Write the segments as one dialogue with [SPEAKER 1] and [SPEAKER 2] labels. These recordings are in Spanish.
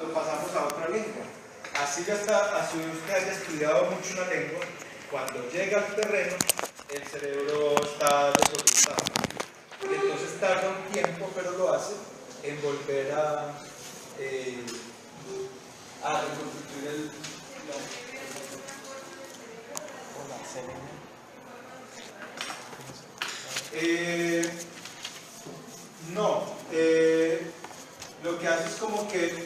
[SPEAKER 1] lo pasamos a otra lengua. Así ya está, así usted haya estudiado mucho una lengua, cuando llega al terreno, el cerebro está desorientado. Y entonces tarda un tiempo, pero lo hace en volver a reconstituir el... lo que hace es como que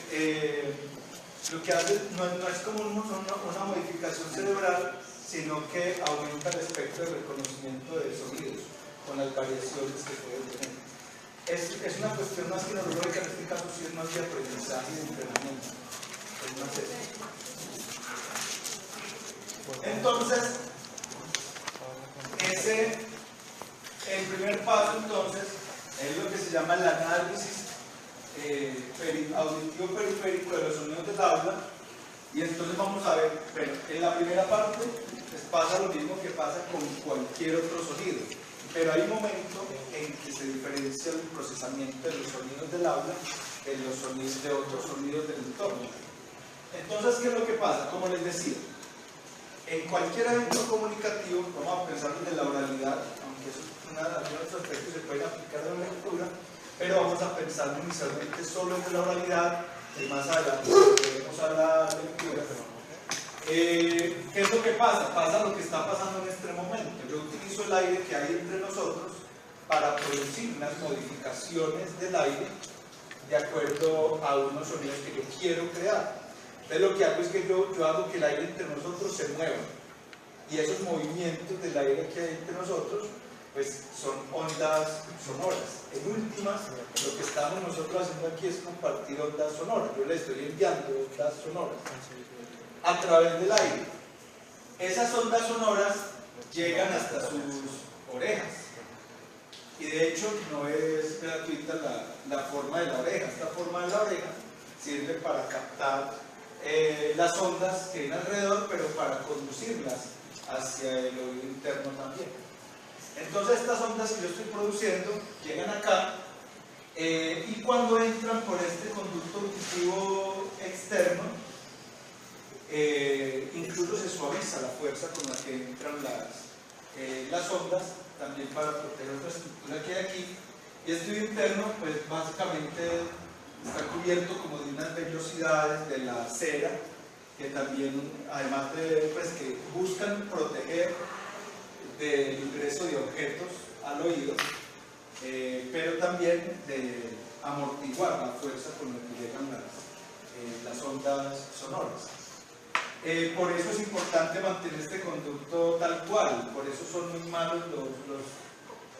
[SPEAKER 1] lo que hace no es como una modificación cerebral, sino que aumenta el espectro de reconocimiento de sonidos con las variaciones que puede tener. Es una cuestión más que neurológica, en este caso sí es más de aprendizaje y de entrenamiento. Es más eso. Entonces, el primer paso entonces es lo que se llama el análisis auditivo periférico de los sonidos del aula. Y entonces vamos a ver, bueno, en la primera parte les pasa lo mismo que pasa con cualquier otro sonido, pero hay un momento en que se diferencia el procesamiento de los sonidos del aula de los sonidos de otros sonidos del entorno. Entonces, ¿qué es lo que pasa? Como les decía, en cualquier evento comunicativo, vamos a pensar desde la oralidad, aunque eso es algunos aspectos se pueden aplicar de la lectura, pero vamos a pensar inicialmente solo en la oralidad, y más adelante volveremos a la lectura. ¿Qué es lo que pasa? Pasa lo que está pasando en este momento. Yo utilizo el aire que hay entre nosotros para producir unas modificaciones del aire de acuerdo a unos sonidos que yo quiero crear. Entonces lo que hago es que yo hago que el aire entre nosotros se mueva, y esos movimientos del aire que hay entre nosotros pues son ondas sonoras. En últimas, lo que estamos nosotros haciendo aquí es compartir ondas sonoras. Yo le estoy enviando ondas sonoras a través del aire. Esas ondas sonoras llegan hasta sus orejas, y de hecho no es gratuita la forma de la oreja. Esta forma de la oreja sirve para captar las ondas que hay alrededor, pero para conducirlas hacia el oído interno también. Entonces estas ondas que yo estoy produciendo llegan acá, y cuando entran por este conducto auditivo externo, incluso se suaviza la fuerza con la que entran las ondas, también para proteger otra estructura que hay aquí. Y este oído interno pues básicamente está cubierto como de unas vellosidades de la cera, que también, además de pues, que buscan proteger del ingreso de objetos al oído, pero también de amortiguar la fuerza con la que llegan las ondas sonoras. Por eso es importante mantener este conducto tal cual. Por eso son muy malos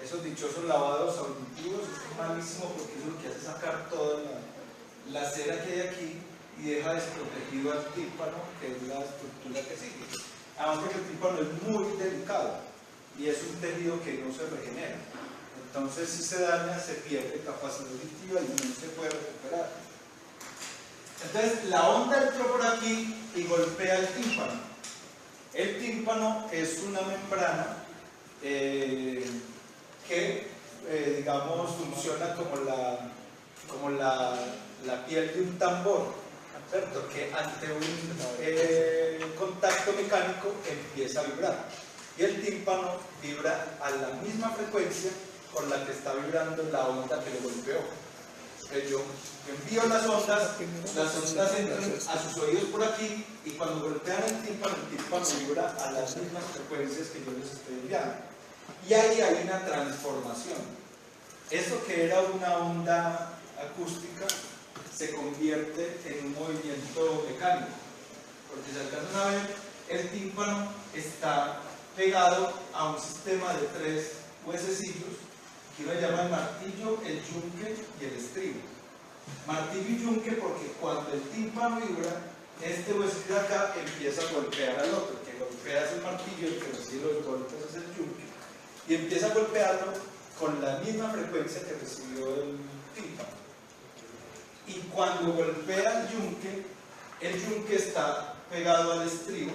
[SPEAKER 1] esos dichosos lavados auditivos. Es malísimo, porque es lo que hace sacar toda la cera que hay aquí y deja desprotegido al tímpano, que es la estructura que sigue. Además, porque el tímpano es muy delicado y es un tejido que no se regenera. Entonces, si se daña, se pierde capacidad auditiva y no se puede recuperar. Entonces, la onda entró por aquí y golpea el tímpano. El tímpano es una membrana que, digamos, funciona como la piel de un tambor, ¿cierto? Que ante un contacto mecánico empieza a vibrar. Y el tímpano vibra a la misma frecuencia con la que está vibrando la onda que lo golpeó. Yo envío las ondas entran a sus oídos por aquí, y cuando golpean el tímpano vibra a las mismas frecuencias que yo les estoy enviando. Y ahí hay una transformación. Eso que era una onda acústica se convierte en un movimiento mecánico, porque si alcanzan a ver, el tímpano está pegado a un sistema de 3 huesecillos que uno llama el martillo, el yunque y el estribo. Martillo y yunque porque cuando el tímpano vibra, este huesito de acá empieza a golpear al otro, que golpea es el martillo, el que recibe los golpes es el yunque, y empieza a golpearlo con la misma frecuencia que recibió el tímpano. Y cuando golpea el yunque está pegado al estribo,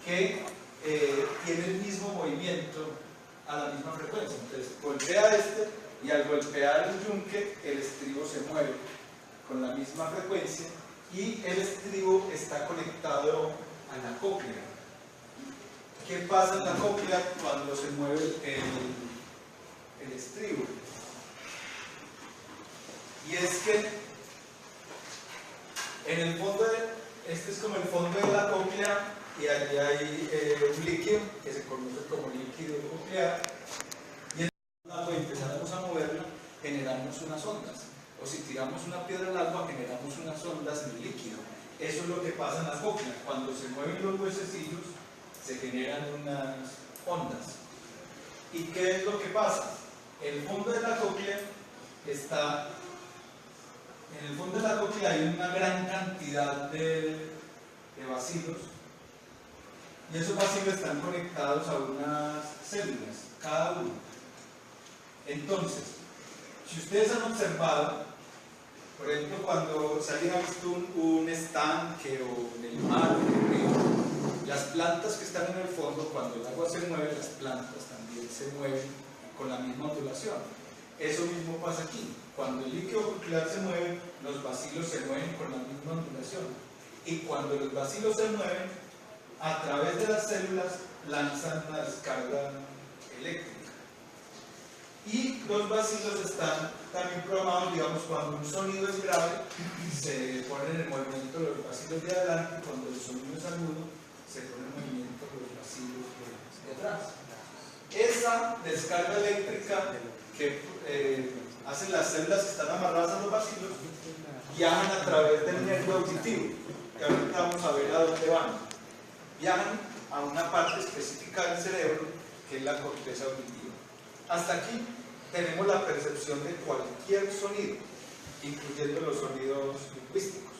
[SPEAKER 1] que tiene el mismo movimiento a la misma frecuencia. Entonces golpea y al golpear el yunque, el estribo se mueve con la misma frecuencia y el estribo está conectado a la cóclea. ¿Qué pasa en la cóclea cuando se mueve el estribo? Y es que en el fondo, este es como el fondo de la cóclea y allí hay un líquido que se conoce como líquido coclear, y cuando empezamos a moverlo generamos unas ondas, o si tiramos una piedra al agua generamos unas ondas en el líquido. Eso es lo que pasa en la cóclea. Cuando se mueven los huesecillos se generan unas ondas. ¿Y qué es lo que pasa? El fondo de la cóclea está... En el fondo de la cóclea hay una gran cantidad de bacilos, y esos bacilos están conectados a unas células, cada uno. Entonces, si ustedes han observado, por ejemplo, cuando se ha visto un estanque o en el mar, las plantas que están en el fondo, cuando el agua se mueve, las plantas también se mueven con la misma ondulación. Eso mismo pasa aquí. Cuando el líquido coclear se mueve, los bacilos se mueven con la misma ondulación. Y cuando los bacilos se mueven, a través de las células lanzan una descarga eléctrica. Y los bacilos están también programados, digamos, cuando un sonido es grave, se ponen en movimiento los bacilos de adelante, y cuando el sonido es agudo, se ponen en movimiento los bacilos de atrás. Esa descarga eléctrica que hacen las células que están amarradas a los bacilos viajan a través del nervio auditivo, que ahorita vamos a ver a dónde van. Viajan a una parte específica del cerebro, que es la corteza auditiva. Hasta aquí tenemos la percepción de cualquier sonido, incluyendo los sonidos lingüísticos.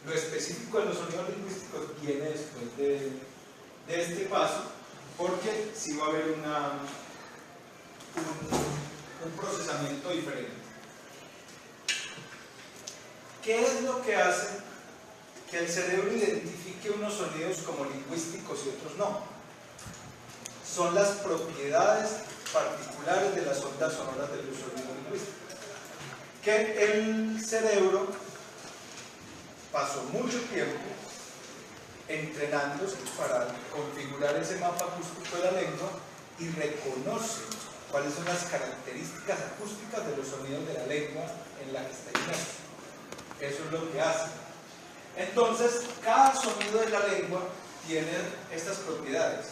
[SPEAKER 1] Lo específico de los sonidos lingüísticos viene después de este paso, porque sí va a haber un procesamiento diferente. ¿Qué es lo que hace que el cerebro identifique unos sonidos como lingüísticos y otros no? Son las propiedades particulares de las ondas sonoras de los sonidos lingüísticos. Que el cerebro pasó mucho tiempo entrenándose para configurar ese mapa acústico de la lengua y reconoce cuáles son las características acústicas de los sonidos de la lengua en la que está inmerso. Eso es lo que hace. Entonces, cada sonido de la lengua tiene estas propiedades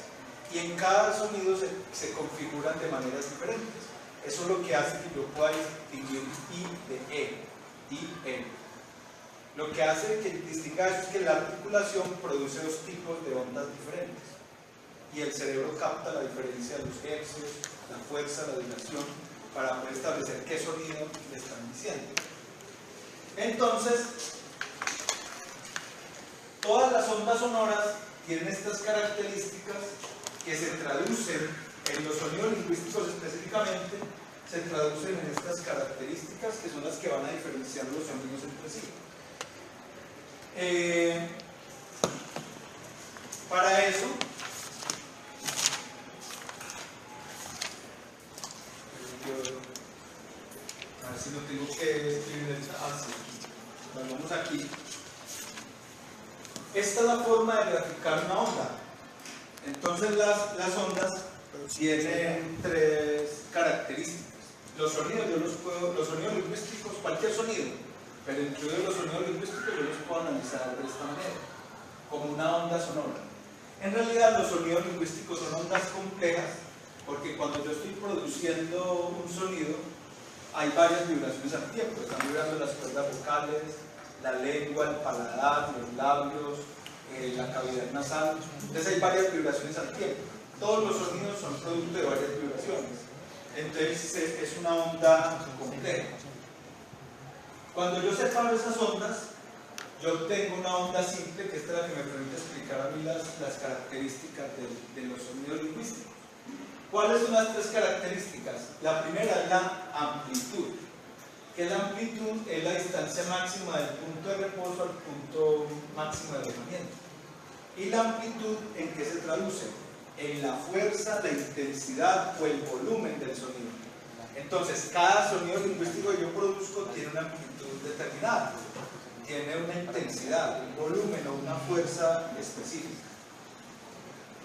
[SPEAKER 1] y en cada sonido se configuran de maneras diferentes. Eso es lo que hace que yo pueda distinguir I de E, I, E. Lo que hace que distinga eso es que la articulación produce dos tipos de ondas diferentes y el cerebro capta la diferencia de los hercios, la fuerza, la dilación, para poder establecer qué sonido le están diciendo. Entonces, todas las ondas sonoras tienen estas características que se traducen en los sonidos lingüísticos específicamente, se traducen en estas características que son las que van a diferenciar los sonidos entre sí. Para eso, a ver si lo tengo que escribir así. Vamos aquí. Esta es la forma de graficar una onda. Entonces las ondas tienen tres características. Los sonidos, los sonidos lingüísticos, cualquier sonido, pero incluidos los sonidos lingüísticos, yo los puedo analizar de esta manera, como una onda sonora. En realidad los sonidos lingüísticos son ondas complejas, porque cuando yo estoy produciendo un sonido, hay varias vibraciones al tiempo. Están vibrando las cuerdas vocales, la lengua, el paladar, los labios, la cavidad nasal. Entonces hay varias vibraciones al tiempo. Todos los sonidos son producto de varias vibraciones. Entonces es una onda compleja. Cuando yo separo esas ondas, yo tengo una onda simple, que esta es la que me permite explicar a mí las características de los sonidos lingüísticos. ¿Cuáles son las tres características? La primera es la amplitud, que la amplitud es la distancia máxima del punto de reposo al punto máximo de alojamiento. ¿Y la amplitud en qué se traduce? En la fuerza, la intensidad o el volumen del sonido. Entonces, cada sonido lingüístico que yo produzco tiene una amplitud determinada, tiene una intensidad, un volumen o una fuerza específica.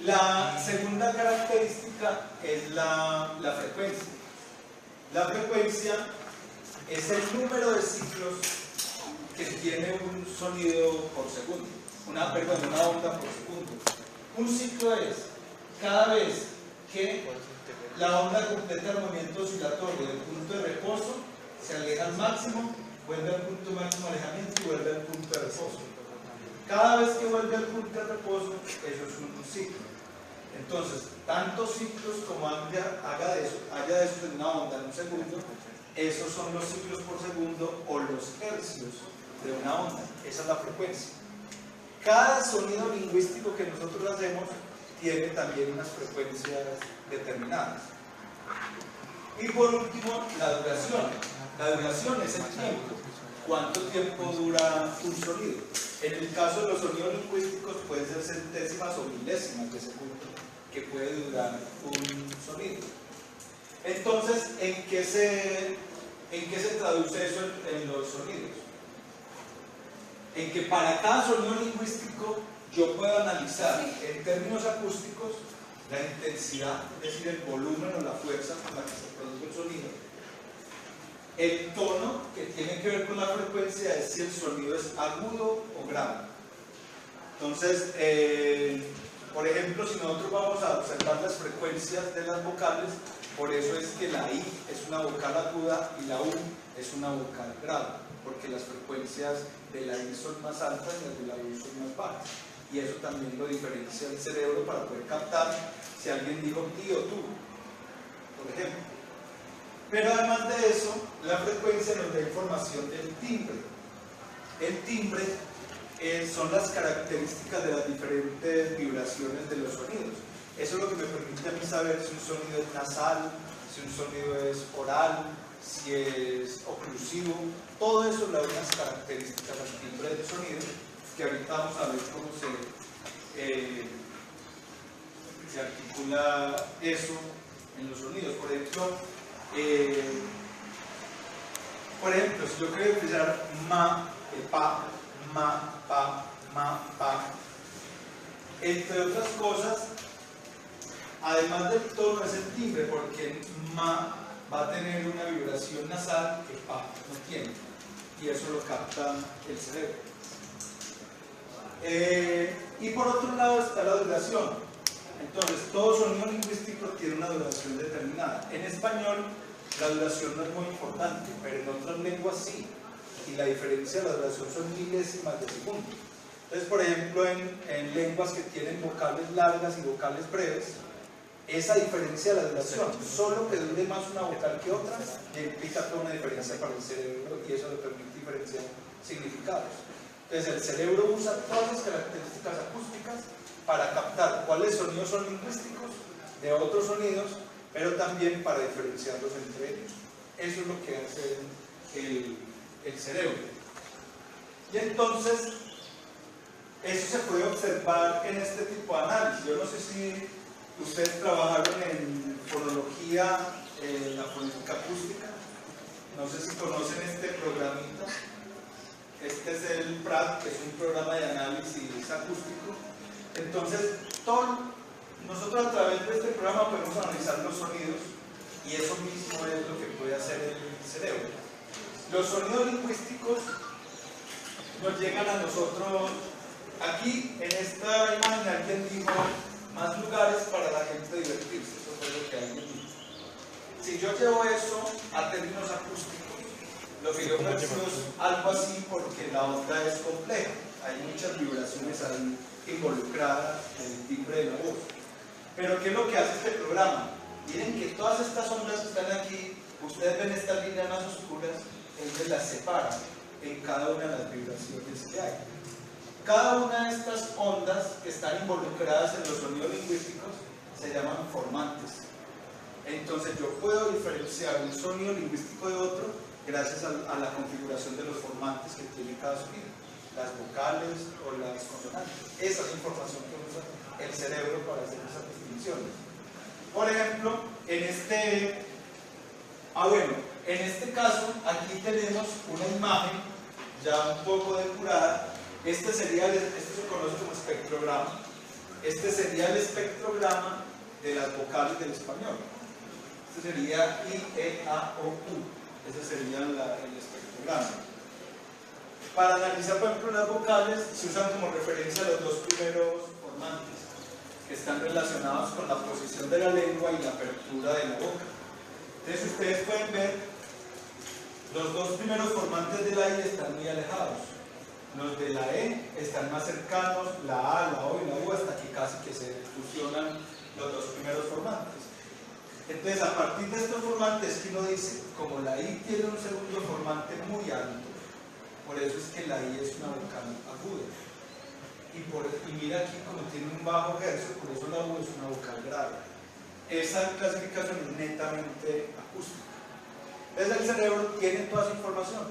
[SPEAKER 1] La segunda característica es la frecuencia. La frecuencia es el número de ciclos que tiene un sonido por segundo, una onda por segundo. Un ciclo es cada vez que la onda completa el movimiento oscilatorio del punto de reposo, se aleja al máximo, vuelve al punto máximo de alejamiento y vuelve al punto de reposo. Cada vez que vuelve al punto de reposo, eso es un ciclo. Entonces, tantos ciclos como haya de eso en una onda en un segundo, esos son los ciclos por segundo o los hercios de una onda. Esa es la frecuencia. Cada sonido lingüístico que nosotros hacemos tiene también unas frecuencias determinadas. Y por último, la duración. La duración es el tiempo. ¿Cuánto tiempo dura un sonido? En el caso de los sonidos lingüísticos puede ser centésimas o milésimas de segundo que puede durar un sonido. Entonces, ¿en qué se traduce eso en los sonidos? En que para cada sonido lingüístico yo puedo analizar en términos acústicos la intensidad, es decir, el volumen o la fuerza con la que se produce el sonido. El tono, que tiene que ver con la frecuencia, es si el sonido es agudo o grave. Entonces, por ejemplo, si nosotros vamos a observar las frecuencias de las vocales, por eso es que la I es una vocal aguda y la U es una vocal grave, porque las frecuencias de la I son más altas y las de la U son más bajas. Y eso también lo diferencia el cerebro para poder captar si alguien dijo tío, tú, por ejemplo. Pero además de eso, la frecuencia nos da información del timbre. El timbre son las características de las diferentes vibraciones de los sonidos. Eso es lo que me permite a mí saber si un sonido es nasal, si un sonido es oral, si es oclusivo. Todo eso le da unas características al timbre del sonido, que ahorita vamos a ver cómo se articula eso en los sonidos. Por ejemplo, si yo quiero empezar ma, pa, ma, pa, ma, pa, entre otras cosas, además del tono es el timbre, porque ma va a tener una vibración nasal que pa no tiene, y eso lo capta el cerebro. Y por otro lado está la duración. Entonces, todo sonido lingüístico tiene una duración determinada. En español, la duración no es muy importante, pero en otras lenguas sí. Y la diferencia de la duración son milésimas de segundo. Entonces, por ejemplo, en lenguas que tienen vocales largas y vocales breves, esa diferencia de la duración, solo que dure más una vocal que otra, implica toda una diferencia para el cerebro y eso le permite diferenciar significados. Entonces, el cerebro usa todas las características acústicas para captar cuáles sonidos son lingüísticos de otros sonidos, pero también para diferenciarlos entre ellos. Eso es lo que hace el cerebro. Y entonces, eso se puede observar en este tipo de análisis. Yo no sé si ustedes trabajaron en fonología, la fonética acústica. No sé si conocen este programita. Este es el PRAT, que es un programa de análisis acústico. Entonces, nosotros a través de este programa podemos analizar los sonidos y eso mismo es lo que puede hacer el cerebro. Los sonidos lingüísticos nos llegan a nosotros. Aquí, en esta imagen, alguien dijo más lugares para la gente divertirse. Eso fue lo que alguien dijo. Si yo llevo eso a términos acústicos, lo que yo percibo es algo así porque la onda es compleja. Hay muchas vibraciones ahí involucradas en el timbre de la voz. Pero ¿qué es lo que hace este programa? Miren que todas estas ondas que están aquí, ustedes ven estas líneas más oscuras, él las separa en cada una de las vibraciones que hay. Cada una de estas ondas que están involucradas en los sonidos lingüísticos se llaman formantes. Entonces yo puedo diferenciar un sonido lingüístico de otro gracias a la configuración de los formantes que tiene cada sonido, las vocales o las consonantes. Esa es la información que usa el cerebro para hacer esas distinciones. Por ejemplo, en este Bueno, en este caso, aquí tenemos una imagen ya un poco depurada. Este se conoce como espectrograma. Este sería el espectrograma de las vocales del español. Este sería I, E, A, O, U. Ese sería el espectrograma. Para analizar, por ejemplo, las vocales, se usan como referencia los dos primeros formantes, que están relacionados con la posición de la lengua y la apertura de la boca. Entonces, ustedes pueden ver, los dos primeros formantes de la I están muy alejados. Los de la E están más cercanos, la A, la O y la U, hasta que casi que se fusionan los dos primeros formantes. Entonces, a partir de estos formantes, que uno dice, como la I tiene un segundo formante muy alto, por eso es que la I es una vocal aguda. Y mira aquí, como tiene un bajo hercio, por eso la U es una vocal grave. Esa clasificación es netamente acústica. Entonces, el cerebro tiene toda esa información,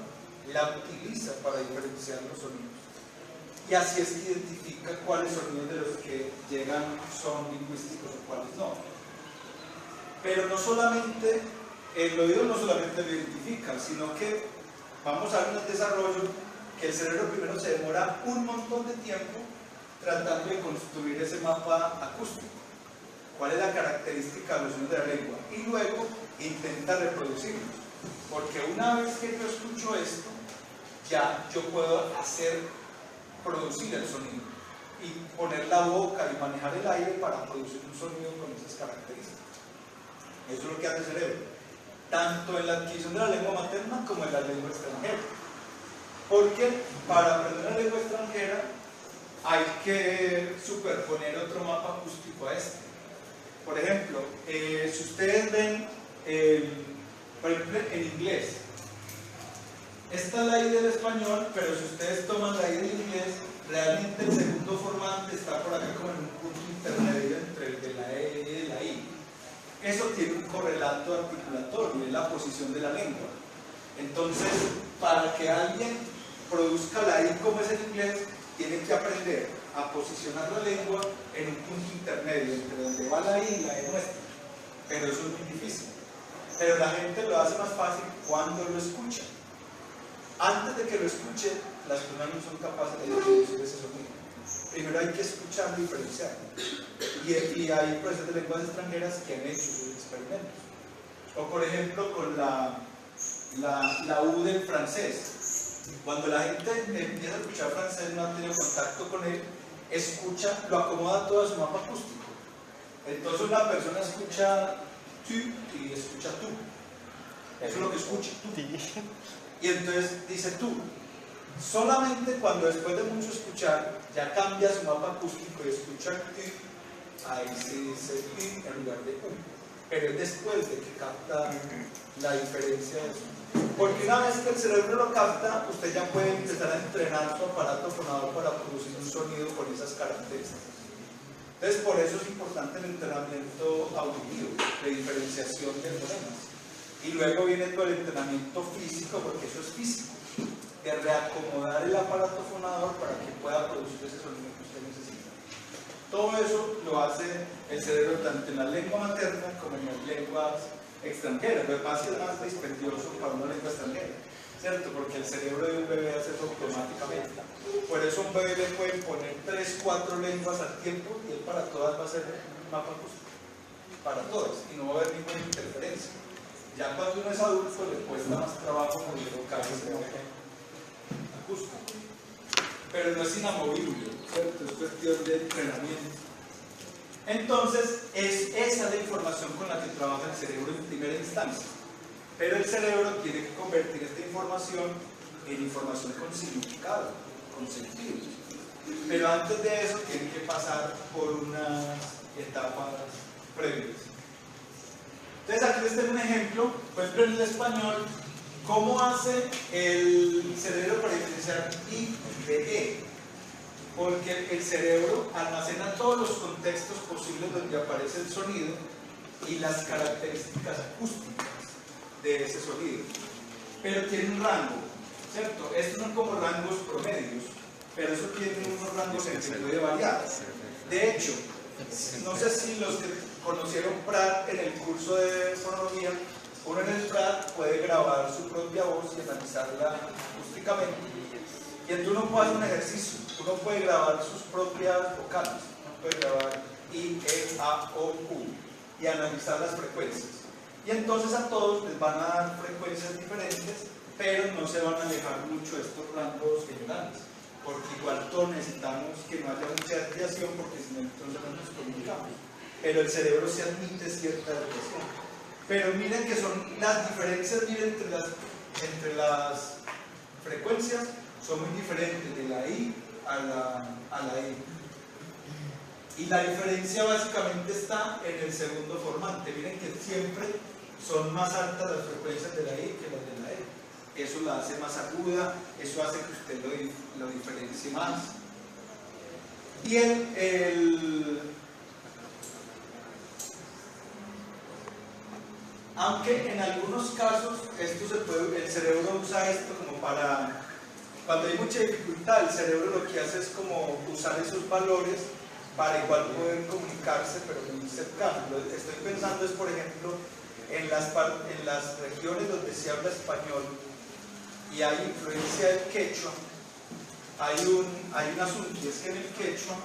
[SPEAKER 1] la utiliza para diferenciar los sonidos. Y así es que identifica cuáles sonidos de los que llegan son lingüísticos o cuáles no. Pero no solamente, el oído no solamente lo identifica, sino que vamos a ver en el desarrollo que el cerebro primero se demora un montón de tiempo tratando de construir ese mapa acústico. ¿Cuál es la característica de los sonidos de la lengua? Y luego intenta reproducirlos. Porque una vez que yo escucho esto, ya yo puedo producir el sonido y poner la boca y manejar el aire para producir un sonido con esas características. Eso es lo que hace el cerebro, tanto en la adquisición de la lengua materna como en la lengua extranjera. Porque para aprender una lengua extranjera hay que superponer otro mapa acústico a este. Por ejemplo, si ustedes ven, por ejemplo, en inglés, esta es la I del español, pero si ustedes toman la I del inglés, realmente el segundo formante está por acá como en un punto intermedio entre el de la E y de la I. Eso tiene un correlato articulatorio, es la posición de la lengua. Entonces, para que alguien produzca la I como es en inglés, tiene que aprender a posicionar la lengua en un punto intermedio entre donde va la I y la E nuestra. Pero eso es muy difícil. Pero la gente lo hace más fácil cuando lo escucha. Antes de que lo escuche, las personas no son capaces de producir ese sonido. Primero hay que escucharlo y diferenciarlo. Y hay profesores de lenguas extranjeras que han hecho sus experimentos. O por ejemplo con la U del francés. Cuando la gente empieza a escuchar francés, no ha tenido contacto con él, lo acomoda todo a su mapa acústico. Entonces una persona escucha tú y escucha tú. Eso es lo que escucha, tú. Y entonces dice tú. Solamente cuando después de mucho escuchar ya cambia su mapa acústico y escucha tú, ahí sí dice tú en lugar de u. Pero es después de que capta la diferencia de eso. Porque una vez que el cerebro lo capta, usted ya puede empezar a entrenar su aparato fonador para producir un sonido con esas características. Entonces, por eso es importante el entrenamiento auditivo, de diferenciación de fonemas. Y luego viene todo el entrenamiento físico, porque eso es físico, de reacomodar el aparato fonador para que pueda producir ese sonido que usted necesita. Todo eso lo hace el cerebro tanto en la lengua materna como en las lenguas extranjeras. Lo que pasa es que es más dispendioso para una lengua extranjera, ¿cierto? Porque el cerebro de un bebé hace eso automáticamente. Por eso a un bebé le pueden poner 3, 4 lenguas al tiempo y él para todas va a ser un mapa acústico. Para todas, y no va a haber ninguna interferencia. Ya cuando uno es adulto le cuesta más trabajo colocar ese mapa acústico. Pero no es inamovible, ¿cierto? Es cuestión de entrenamiento. Entonces, esa es la información con la que trabaja el cerebro en primera instancia. Pero el cerebro tiene que convertir esta información en información con significado, con sentido. Pero antes de eso tiene que pasar por unas etapas previas. Entonces aquí les tengo un ejemplo, por ejemplo en el español, cómo hace el cerebro para diferenciar I de E. Porque el cerebro almacena todos los contextos posibles donde aparece el sonido y las características acústicas de ese sonido. Pero tiene un rango, ¿cierto? Estos son como rangos promedios, pero eso tiene unos rangos en que puede variar. De hecho, no sé si los que conocieron Pratt en el curso de fonología, uno en el Pratt puede grabar su propia voz y analizarla acústicamente. Y entonces uno puede hacer un ejercicio, uno puede grabar sus propias vocales, uno puede grabar I, E, A, O, U y analizar las frecuencias. Y entonces a todos les van a dar frecuencias diferentes, pero no se van a alejar mucho estos rangos generales, porque igual todos necesitamos que no haya mucha desviación, porque si no entonces no nos comunicamos. Pero el cerebro se admite cierta desviación. Pero miren que son las diferencias, miren, entre las frecuencias son muy diferentes de la I a la E. Y la diferencia básicamente está en el segundo formante. Miren que siempre son más altas las frecuencias de la I que las de la E. Eso la hace más aguda, eso hace que usted lo diferencie más. Y aunque en algunos casos el cerebro usa esto como para, cuando hay mucha dificultad, el cerebro lo que hace es como usar esos valores para igual poder comunicarse, pero muy cercano. Lo que estoy pensando es, por ejemplo, en las regiones donde se habla español y hay influencia del quechua, hay un asunto, y es que en el quechua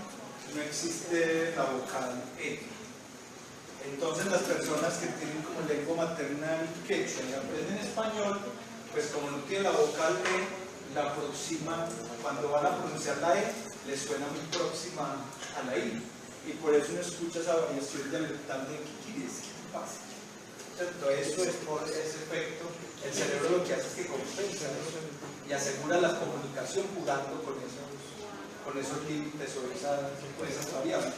[SPEAKER 1] no existe la vocal E. Entonces las personas que tienen como lengua materna el quechua y aprenden español, pues como no tienen la vocal E, la aproximan, cuando van a pronunciar la E, les suena muy próxima a la I. Y por eso uno escucha esa variación dialectal de ¿qué quiere decir? ¿Qué pasa? Entonces eso es por ese efecto. El cerebro lo que hace es que compensa eso y asegura la comunicación jugando con esos límites o esas variables.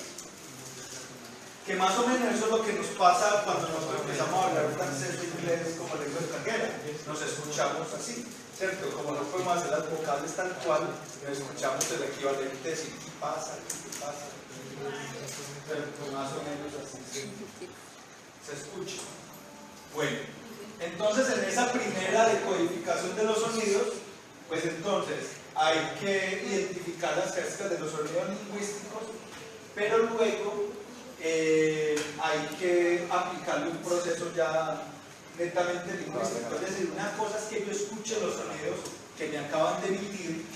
[SPEAKER 1] Que más o menos eso es lo que nos pasa cuando nosotros empezamos a hablar francés o inglés como lengua extranjera. Nos escuchamos así, ¿cierto? Como no podemos hacer las vocales tal cual, nos escuchamos el equivalente de decir ¿qué pasa? ¿Qué pasa? ¿Cierto? Más o menos así se escucha. Bueno, entonces en esa primera decodificación de los sonidos, pues entonces hay que identificar las características de los sonidos lingüísticos, pero luego hay que aplicarle un proceso ya netamente lingüístico. Es decir, una cosa es que yo escuche los sonidos que me acaban de emitir,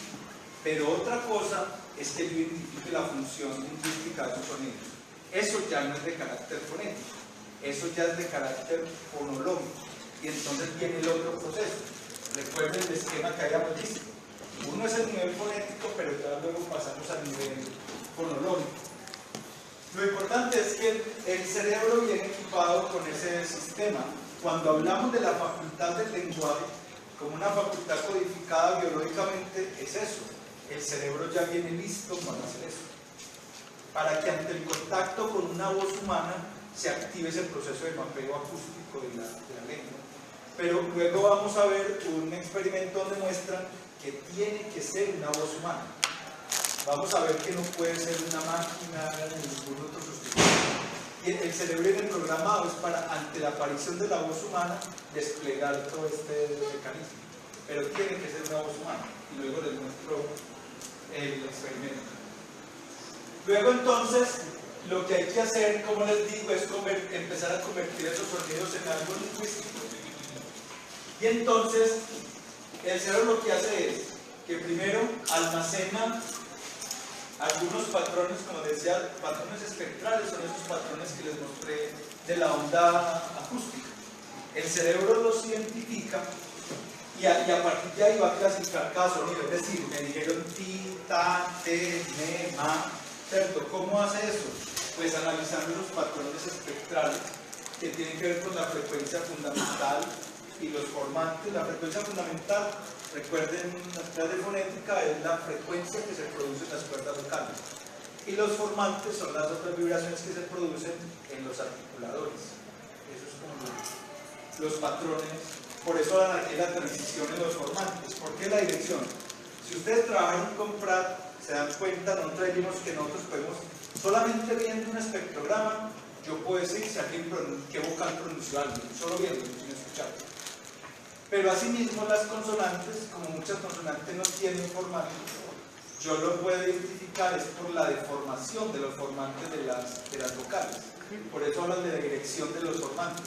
[SPEAKER 1] pero otra cosa es que yo identifique la función lingüística de esos sonidos. Eso ya no es de carácter fonético, eso ya es de carácter fonológico. Y entonces viene el otro proceso. Recuerden el esquema que habíamos visto. Uno es el nivel fonético, pero ya luego pasamos al nivel fonológico. Lo importante es que el cerebro viene equipado con ese sistema. Cuando hablamos de la facultad del lenguaje, como una facultad codificada biológicamente, es eso. El cerebro ya viene listo para hacer eso. Para que ante el contacto con una voz humana se active ese proceso de mapeo acústico de la lengua. Pero luego vamos a ver un experimento donde muestran que tiene que ser una voz humana. Vamos a ver que no puede ser una máquina ni ningún otro sustituto. Y el cerebro viene programado es para, ante la aparición de la voz humana, desplegar todo este mecanismo. Pero tiene que ser una voz humana. Y luego les muestro el experimento. Luego entonces, lo que hay que hacer, como les digo, es empezar a convertir esos sonidos en algo lingüístico. Y entonces, el cerebro lo que hace es que primero almacena algunos patrones, como decía, patrones espectrales, son esos patrones que les mostré de la onda acústica. El cerebro los identifica y a partir de ahí va a clasificar cada sonido, es decir, me dijeron ti, ta, te, me, ma, ¿cierto? ¿Cómo hace eso? Pues analizando los patrones espectrales que tienen que ver con la frecuencia fundamental y los formantes. La frecuencia fundamental, recuerden, las clases de fonética es la frecuencia que se produce en las cuerdas vocales, y los formantes son las otras vibraciones que se producen en los articuladores. Eso es como los patrones. Por eso la transición en los formantes. ¿Por qué la dirección? Si ustedes trabajan con Pratt, se dan cuenta, nosotros vimos que nosotros podemos, solamente viendo un espectrograma, yo puedo decir si alguien qué vocal pronunció alguien, solo viendo, sin escuchar. Pero asimismo las consonantes, como muchas consonantes no tienen formantes, yo lo puedo identificar es por la deformación de los formantes de las vocales. Por eso hablan de la dirección de los formantes.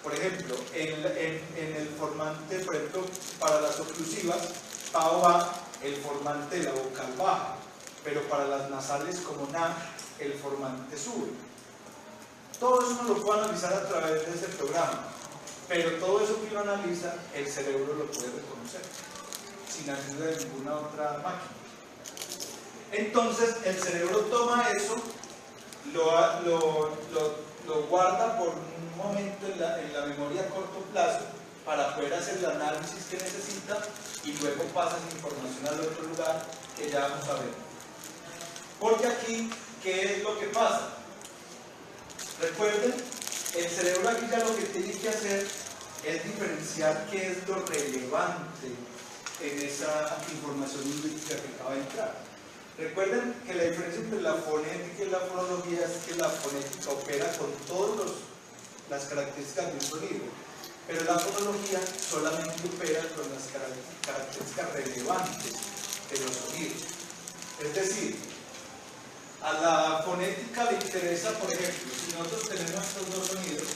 [SPEAKER 1] Por ejemplo, en el formante, por ejemplo, para las oclusivas, PA o BA, el formante de la vocal baja, pero para las nasales como NA, el formante sube. Todo eso uno lo puede analizar a través de ese programa, pero todo eso que uno analiza, el cerebro lo puede reconocer, sin ayuda de ninguna otra máquina. Entonces, el cerebro toma eso, lo guarda por un momento en la memoria a corto plazo para poder hacer el análisis que necesita y luego pasa esa información al otro lugar que ya vamos a ver. Porque aquí, ¿qué es lo que pasa? Recuerden, el cerebro aquí ya lo que tiene que hacer es diferenciar qué es lo relevante en esa información lingüística que acaba de entrar. Recuerden que la diferencia entre la fonética y la fonología es que la fonética opera con todas las características de un sonido, pero la fonología solamente opera con las características relevantes de los sonidos. Es decir, a la fonética le interesa, por ejemplo, si nosotros tenemos estos dos sonidos,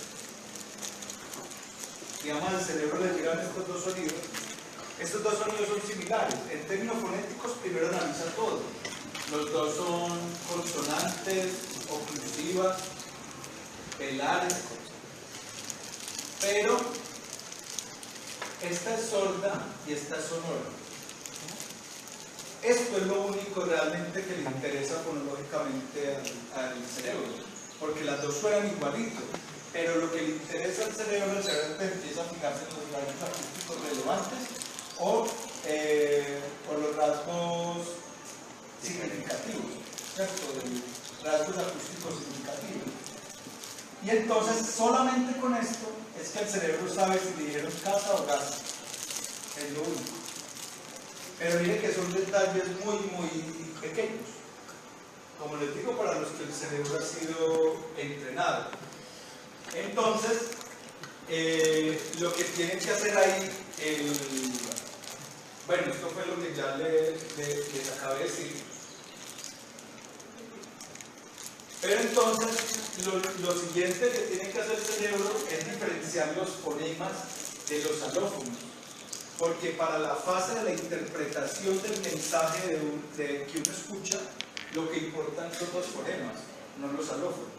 [SPEAKER 1] digamos al cerebro le llegan estos dos sonidos son similares. En términos fonéticos, primero analiza todo. Los dos son consonantes, oclusivas, velares, pero esta es sorda y esta es sonora. Esto es lo único realmente que le interesa fonológicamente al cerebro, porque las dos suenan igualito, pero lo que le interesa al cerebro, el cerebro empieza a fijarse en los rasgos acústicos relevantes o los rasgos significativos, ¿cierto? De rasgos acústicos significativos. Y entonces, solamente con esto es que el cerebro sabe si le dijeron casa o gasa. Es lo único. Pero miren que son detalles muy, muy pequeños. Como les digo, para los que el cerebro ha sido entrenado. Entonces, lo que tienen que hacer ahí, bueno, esto fue lo que ya les acabé de decir. Pero entonces, lo siguiente que tiene que hacer el cerebro es diferenciar los fonemas de los alófonos. Porque para la fase de la interpretación del mensaje que uno escucha, lo que importan son los fonemas, no los alófonos.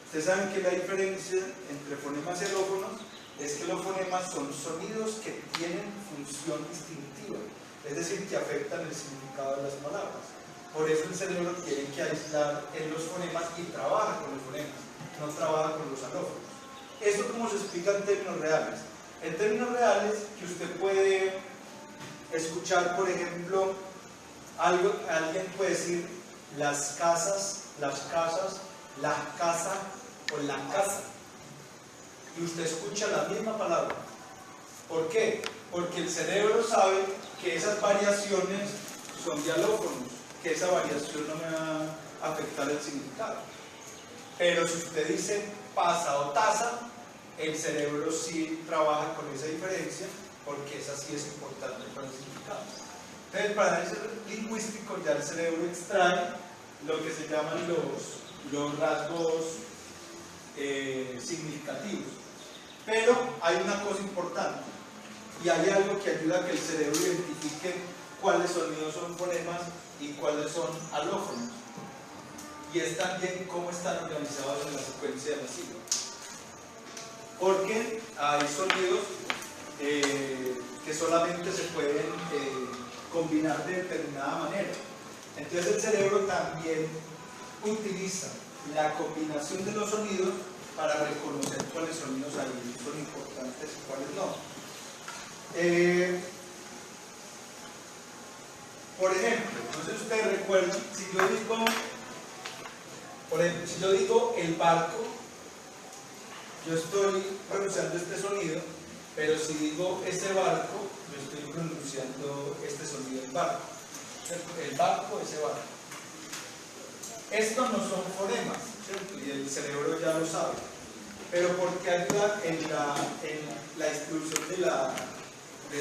[SPEAKER 1] Ustedes saben que la diferencia entre fonemas y alófonos es que los fonemas son sonidos que tienen función distintiva, es decir, que afectan el significado de las palabras. Por eso el cerebro tiene que aislar en los fonemas y trabaja con los fonemas, no trabaja con los alófonos. ¿Eso cómo se explica en términos reales? En términos reales, que usted puede escuchar, por ejemplo, alguien puede decir las casas, la casa o la casa, y usted escucha la misma palabra. ¿Por qué? Porque el cerebro sabe que esas variaciones son de alófonos, que esa variación no me va a afectar el significado. Pero si usted dice pasa o taza, el cerebro sí trabaja con esa diferencia, porque esa sí es importante para el significado. Entonces, para el análisis lingüístico ya el cerebro extrae lo que se llaman los rasgos significativos. Pero hay una cosa importante, y hay algo que ayuda a que el cerebro identifique cuáles sonidos son fonemas y cuáles son alófonos, y es también cómo están organizados en la secuencia de la sílaba. Porque hay sonidos que solamente se pueden combinar de determinada manera. Entonces el cerebro también utiliza la combinación de los sonidos para reconocer cuáles sonidos ahí son importantes y cuáles no. Por ejemplo, no sé si ustedes recuerdan, si yo digo el barco, yo estoy pronunciando este sonido, pero si digo ese barco, yo estoy pronunciando este sonido del barco. El barco, ese barco. Estos no son fonemas, ¿cierto? Y el cerebro ya lo sabe. Pero porque ayuda en la distribución de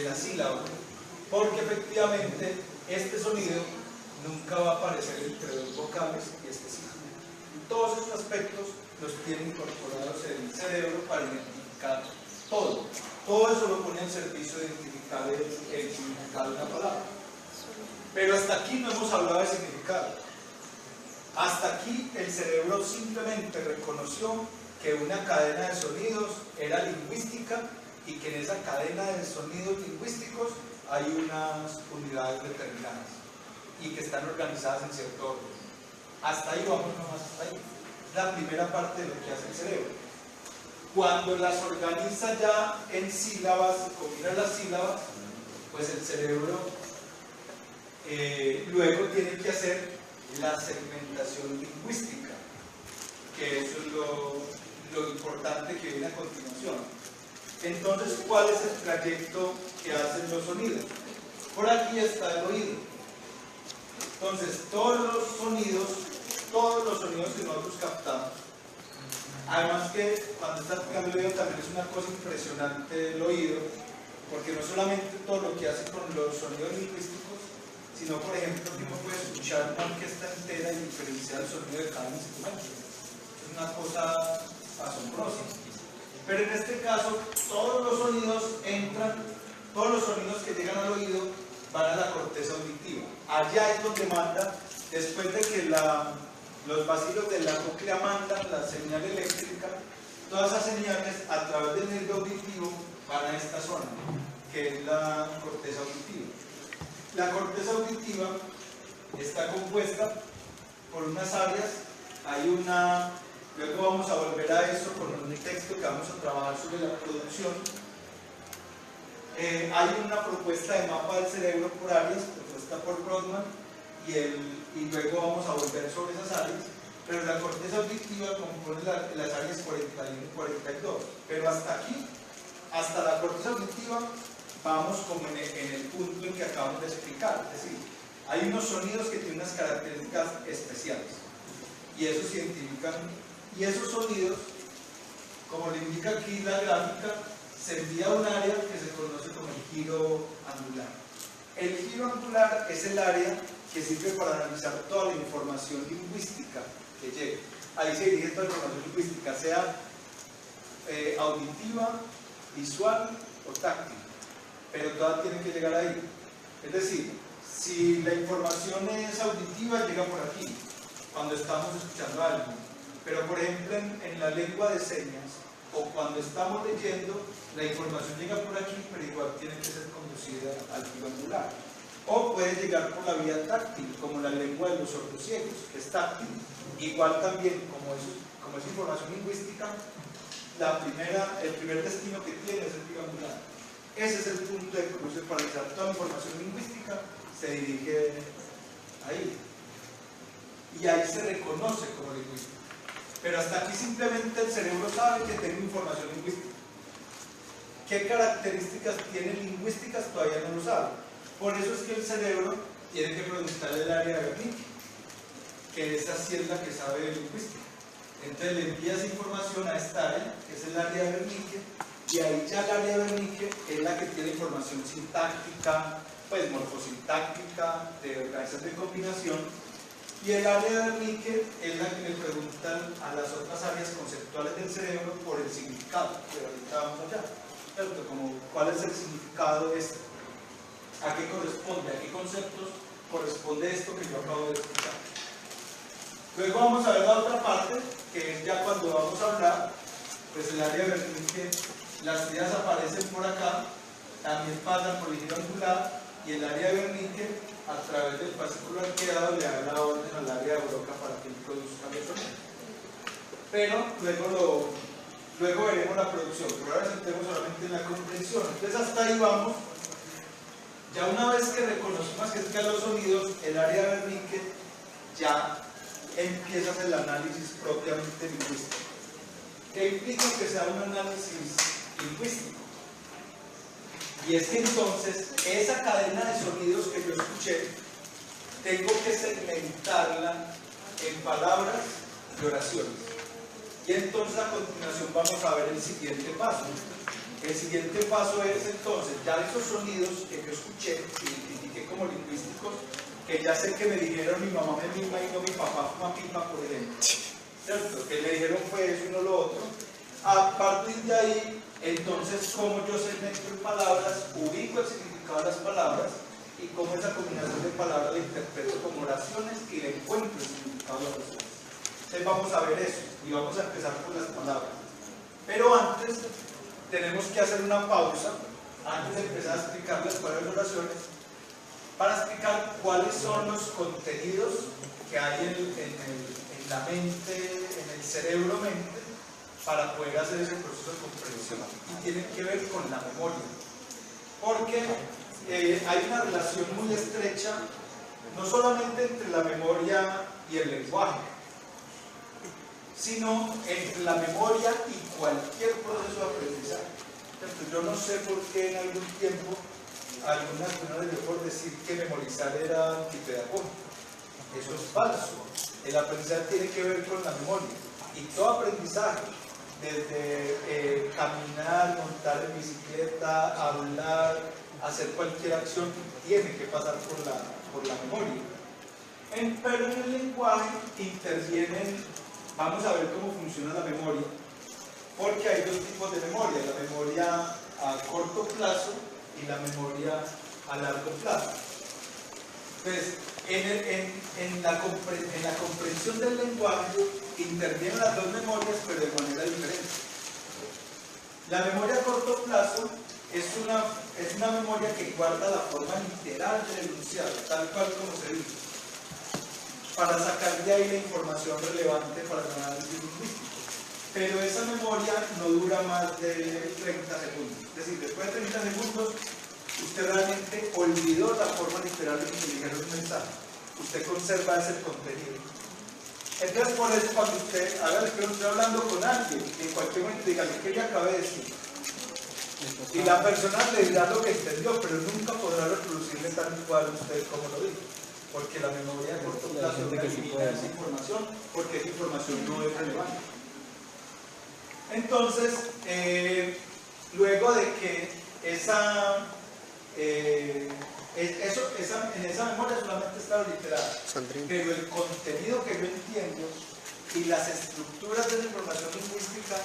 [SPEAKER 1] la sílaba. Porque efectivamente este sonido nunca va a aparecer entre dos vocales y este sí. Todos estos aspectos los tiene incorporados en el cerebro para identificar Todo eso lo pone al servicio de identificar el significado de una palabra. Pero hasta aquí no hemos hablado de significado. Hasta aquí el cerebro simplemente reconoció que una cadena de sonidos era lingüística y que en esa cadena de sonidos lingüísticos hay unas unidades determinadas y que están organizadas en cierto orden. Hasta ahí vamos nomás, hasta ahí. Es la primera parte de lo que hace el cerebro. Cuando las organiza ya en sílabas, combina las sílabas, pues el cerebro luego tiene que hacer la segmentación lingüística, que eso es lo importante que viene a continuación. Entonces, ¿cuál es el trayecto que hacen los sonidos? Por aquí está el oído. Entonces, todos los sonidos que nosotros captamos, además que cuando está aplicando el oído también es una cosa impresionante el oído, porque no solamente todo lo que hace con los sonidos lingüísticos, sino por ejemplo que uno puede escuchar una orquesta entera y diferenciar el sonido de cada instrumento. Es una cosa asombrosa. Pero en este caso, todos los sonidos que llegan al oído van a la corteza auditiva. Allá es donde manda, después de que los vacilos de la cóclea mandan la señal eléctrica, todas esas señales a través del nervio auditivo van a esta zona, que es la corteza auditiva. La corteza auditiva está compuesta por unas áreas, luego vamos a volver a eso con un texto que vamos a trabajar sobre la producción. Hay una propuesta de mapa del cerebro por áreas, propuesta por Brodmann, y luego vamos a volver sobre esas áreas, pero la corteza auditiva compone las áreas 41 y 42, pero hasta aquí, hasta la corteza auditiva, vamos como en el punto en que acabamos de explicar, es decir, hay unos sonidos que tienen unas características especiales, y esos se identifican, y esos sonidos, como le indica aquí la gráfica, se envía a un área que se conoce como el giro angular. El giro angular es el área que sirve para analizar toda la información lingüística que llegue. Ahí se dirige toda la información lingüística, sea auditiva, visual o táctil, pero toda tiene que llegar ahí. Es decir, si la información es auditiva, llega por aquí, cuando estamos escuchando algo. Pero por ejemplo en la lengua de señas o cuando estamos leyendo, la información llega por aquí, pero igual tiene que ser conducida al giro angular. O puede llegar por la vía táctil, como la lengua de los sordociegos, que es táctil. Igual también, como es información lingüística, el primer destino que tiene es el giro angular. Ese es el punto de cruce para analizar toda la información lingüística, se dirige ahí. Y ahí se reconoce como lingüística. Pero hasta aquí simplemente el cerebro sabe que tiene información lingüística. ¿Qué características tiene lingüísticas? Todavía no lo sabe. Por eso es que el cerebro tiene que preguntar el área de Wernicke, que esa sí es la que sabe de lingüística. Entonces le envía esa información a esta área, que es el área de Wernicke, y ahí ya el área de Wernicke es la que tiene información sintáctica, pues morfosintáctica, de organización de combinación. Y el área de Wernicke es la que le preguntan a las otras áreas conceptuales del cerebro por el significado, pero ahorita vamos allá, ¿cierto? Como cuál es el significado de esto, a qué corresponde, a qué conceptos corresponde esto que yo acabo de explicar. Luego vamos a ver la otra parte, que es ya cuando vamos a hablar, pues el área de Wernicke, las ideas aparecen por acá, también pasan por el giro angular, y el área de Wernicke a través del fascículo arqueado le da la orden al área de Broca para que produzca el sonido. Pero luego veremos la producción, pero ahora sentemos solamente en la comprensión. Entonces hasta ahí vamos. Ya una vez que reconocemos que es los sonidos, el área de Wernicke ya empieza a hacer el análisis propiamente lingüístico. ¿Qué implica que sea un análisis lingüístico? Y es que entonces, esa cadena de sonidos que yo escuché, tengo que segmentarla en palabras y oraciones. Y entonces a continuación vamos a ver el siguiente paso. El siguiente paso es entonces, ya esos sonidos que yo escuché, identifiqué como lingüísticos, que ya sé que me dijeron mi mamá me mima y no mi papá fuma pipa, por ejemplo. ¿Cierto? Que le dijeron fue eso y no lo otro. A partir de ahí, Entonces, como yo segmento en palabras, ubico el significado de las palabras y cómo esa combinación de palabras la interpreto como oraciones y le encuentro el significado de las oraciones. Entonces vamos a ver eso y vamos a empezar por las palabras. Pero antes tenemos que hacer una pausa, antes de empezar a explicar las palabras de oraciones, para explicar cuáles son los contenidos que hay en la mente, en el cerebro-mente, para poder hacer ese proceso de comprensión. Y tienen que ver con la memoria. Porque hay una relación muy estrecha, no solamente entre la memoria y el lenguaje, sino entre la memoria y cualquier proceso de aprendizaje. Entonces, yo no sé por qué en algún tiempo algunas personas les dio por decir que memorizar era antipedagógico. Eso es falso. El aprendizaje tiene que ver con la memoria. Y todo aprendizaje, desde caminar, montar en bicicleta, hablar, hacer cualquier acción, tiene que pasar por la memoria. Pero en el lenguaje intervienen, vamos a ver cómo funciona la memoria, porque hay dos tipos de memoria, la memoria a corto plazo y la memoria a largo plazo. Entonces, en la comprensión del lenguaje intervienen las dos memorias, pero de manera diferente. La memoria a corto plazo es una memoria que guarda la forma literal del enunciado, tal cual como se dice, para sacar de ahí la información relevante para el análisis lingüístico. Pero esa memoria no dura más de 30 segundos. Es decir, después de 30 segundos, usted realmente olvidó la forma literal de que se dijera un mensaje. Usted conserva ese contenido. Entonces, por eso, cuando usted haga el que estoy hablando con alguien, en cualquier momento diga, ¿qué le acabé de decir? Y la persona le dirá lo que entendió, pero nunca podrá reproducirle tal cual usted como lo dijo. Porque la memoria a corto plazo no elimina esa información, porque esa información no es relevante. Entonces, luego de que en esa memoria solamente está lo literal, pero el contenido que yo entiendo y las estructuras de la información lingüística,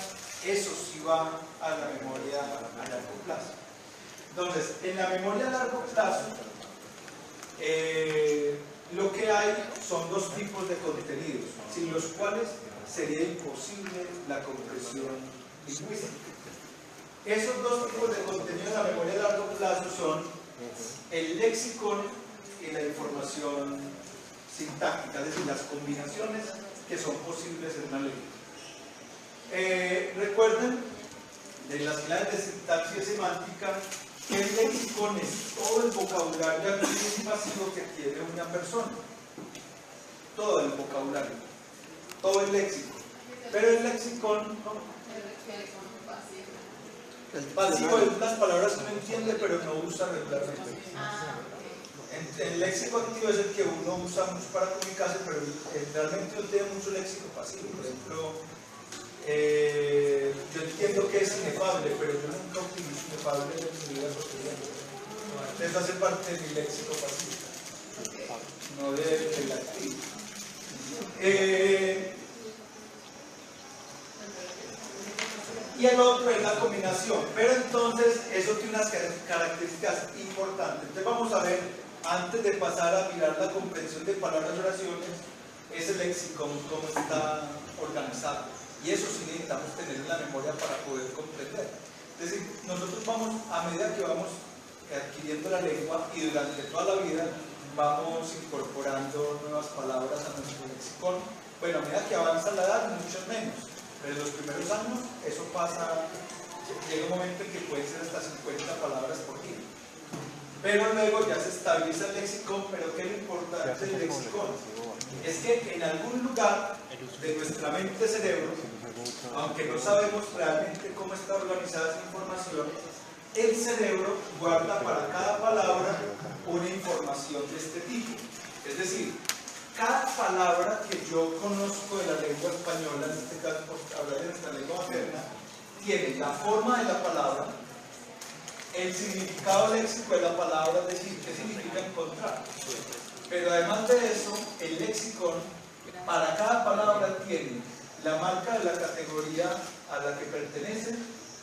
[SPEAKER 1] eso sí va a la memoria a largo plazo. Entonces, en la memoria a largo plazo, lo que hay son dos tipos de contenidos, sin los cuales sería imposible la comprensión lingüística. Esos dos tipos de contenido en la memoria a largo plazo son el léxico y la información sintáctica, es decir, las combinaciones que son posibles en una lengua. Recuerden de las clases de sintaxis y semántica que el léxico es todo el vocabulario activo y pasivo que tiene una persona. Todo el vocabulario, todo el léxico. Pero el léxico pasivo es las palabras que uno entiende pero no usa regularmente. El léxico activo es el que uno usa mucho para comunicarse, pero realmente no tiene mucho léxico pasivo. Por ejemplo, yo entiendo que es inefable, pero yo nunca utilizo inefable en mi vida cotidiana. Entonces hace parte de mi léxico pasivo, no del activo. Y el otro es la combinación, pero entonces eso tiene unas características importantes. Entonces vamos a ver, antes de pasar a mirar la comprensión de palabras y oraciones, ese léxico, cómo está organizado. Y eso sí necesitamos tener en la memoria para poder comprender. Es decir, nosotros vamos, a medida que vamos adquiriendo la lengua y durante toda la vida, vamos incorporando nuevas palabras a nuestro lexicón. Bueno, a medida que avanza la edad, mucho menos. Pero en los primeros años, eso pasa, llega un momento en que pueden ser hasta 50 palabras por día. Pero luego ya se estabiliza el lexicón, pero ¿qué es lo importante del lexicón? Es que en algún lugar de nuestra mente cerebro, aunque no sabemos realmente cómo está organizada esa información, el cerebro guarda para cada palabra una información de este tipo. Es decir, cada palabra que yo conozco de la lengua española, en este caso por hablar de nuestra lengua materna, tiene la forma de la palabra, el significado léxico de la palabra, es decir, qué significa encontrar. Pero además de eso, el léxico para cada palabra tiene la marca de la categoría a la que pertenece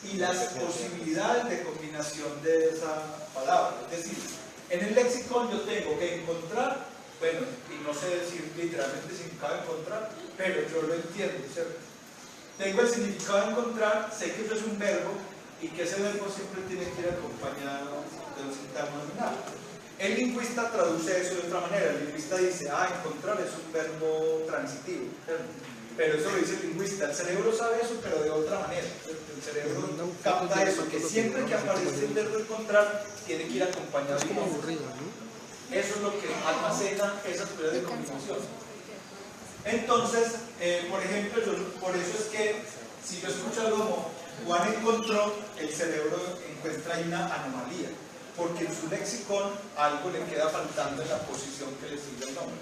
[SPEAKER 1] y las posibilidades de combinación de esa palabra. Es decir, en el léxico yo tengo que encontrar, bueno, y no sé decir literalmente significado de encontrar, pero yo lo entiendo, ¿cierto? Tengo el significado de encontrar, sé que eso es un verbo y que ese verbo siempre tiene que ir acompañado de un sintagma nominal. El lingüista traduce eso de otra manera. El lingüista dice, encontrar es un verbo transitivo, ¿cierto? Pero eso lo dice el lingüista. El cerebro sabe eso, pero de otra manera. El cerebro capta eso, que siempre que aparece el verbo encontrar, tiene que ir acompañado de un nombre. Eso es lo que almacena esas teorías de combinación. Entonces, por ejemplo, por eso es que si yo escucho algo como Juan encontró, el cerebro encuentra ahí una anomalía, porque en su léxico algo le queda faltando en la posición que le sigue el nombre.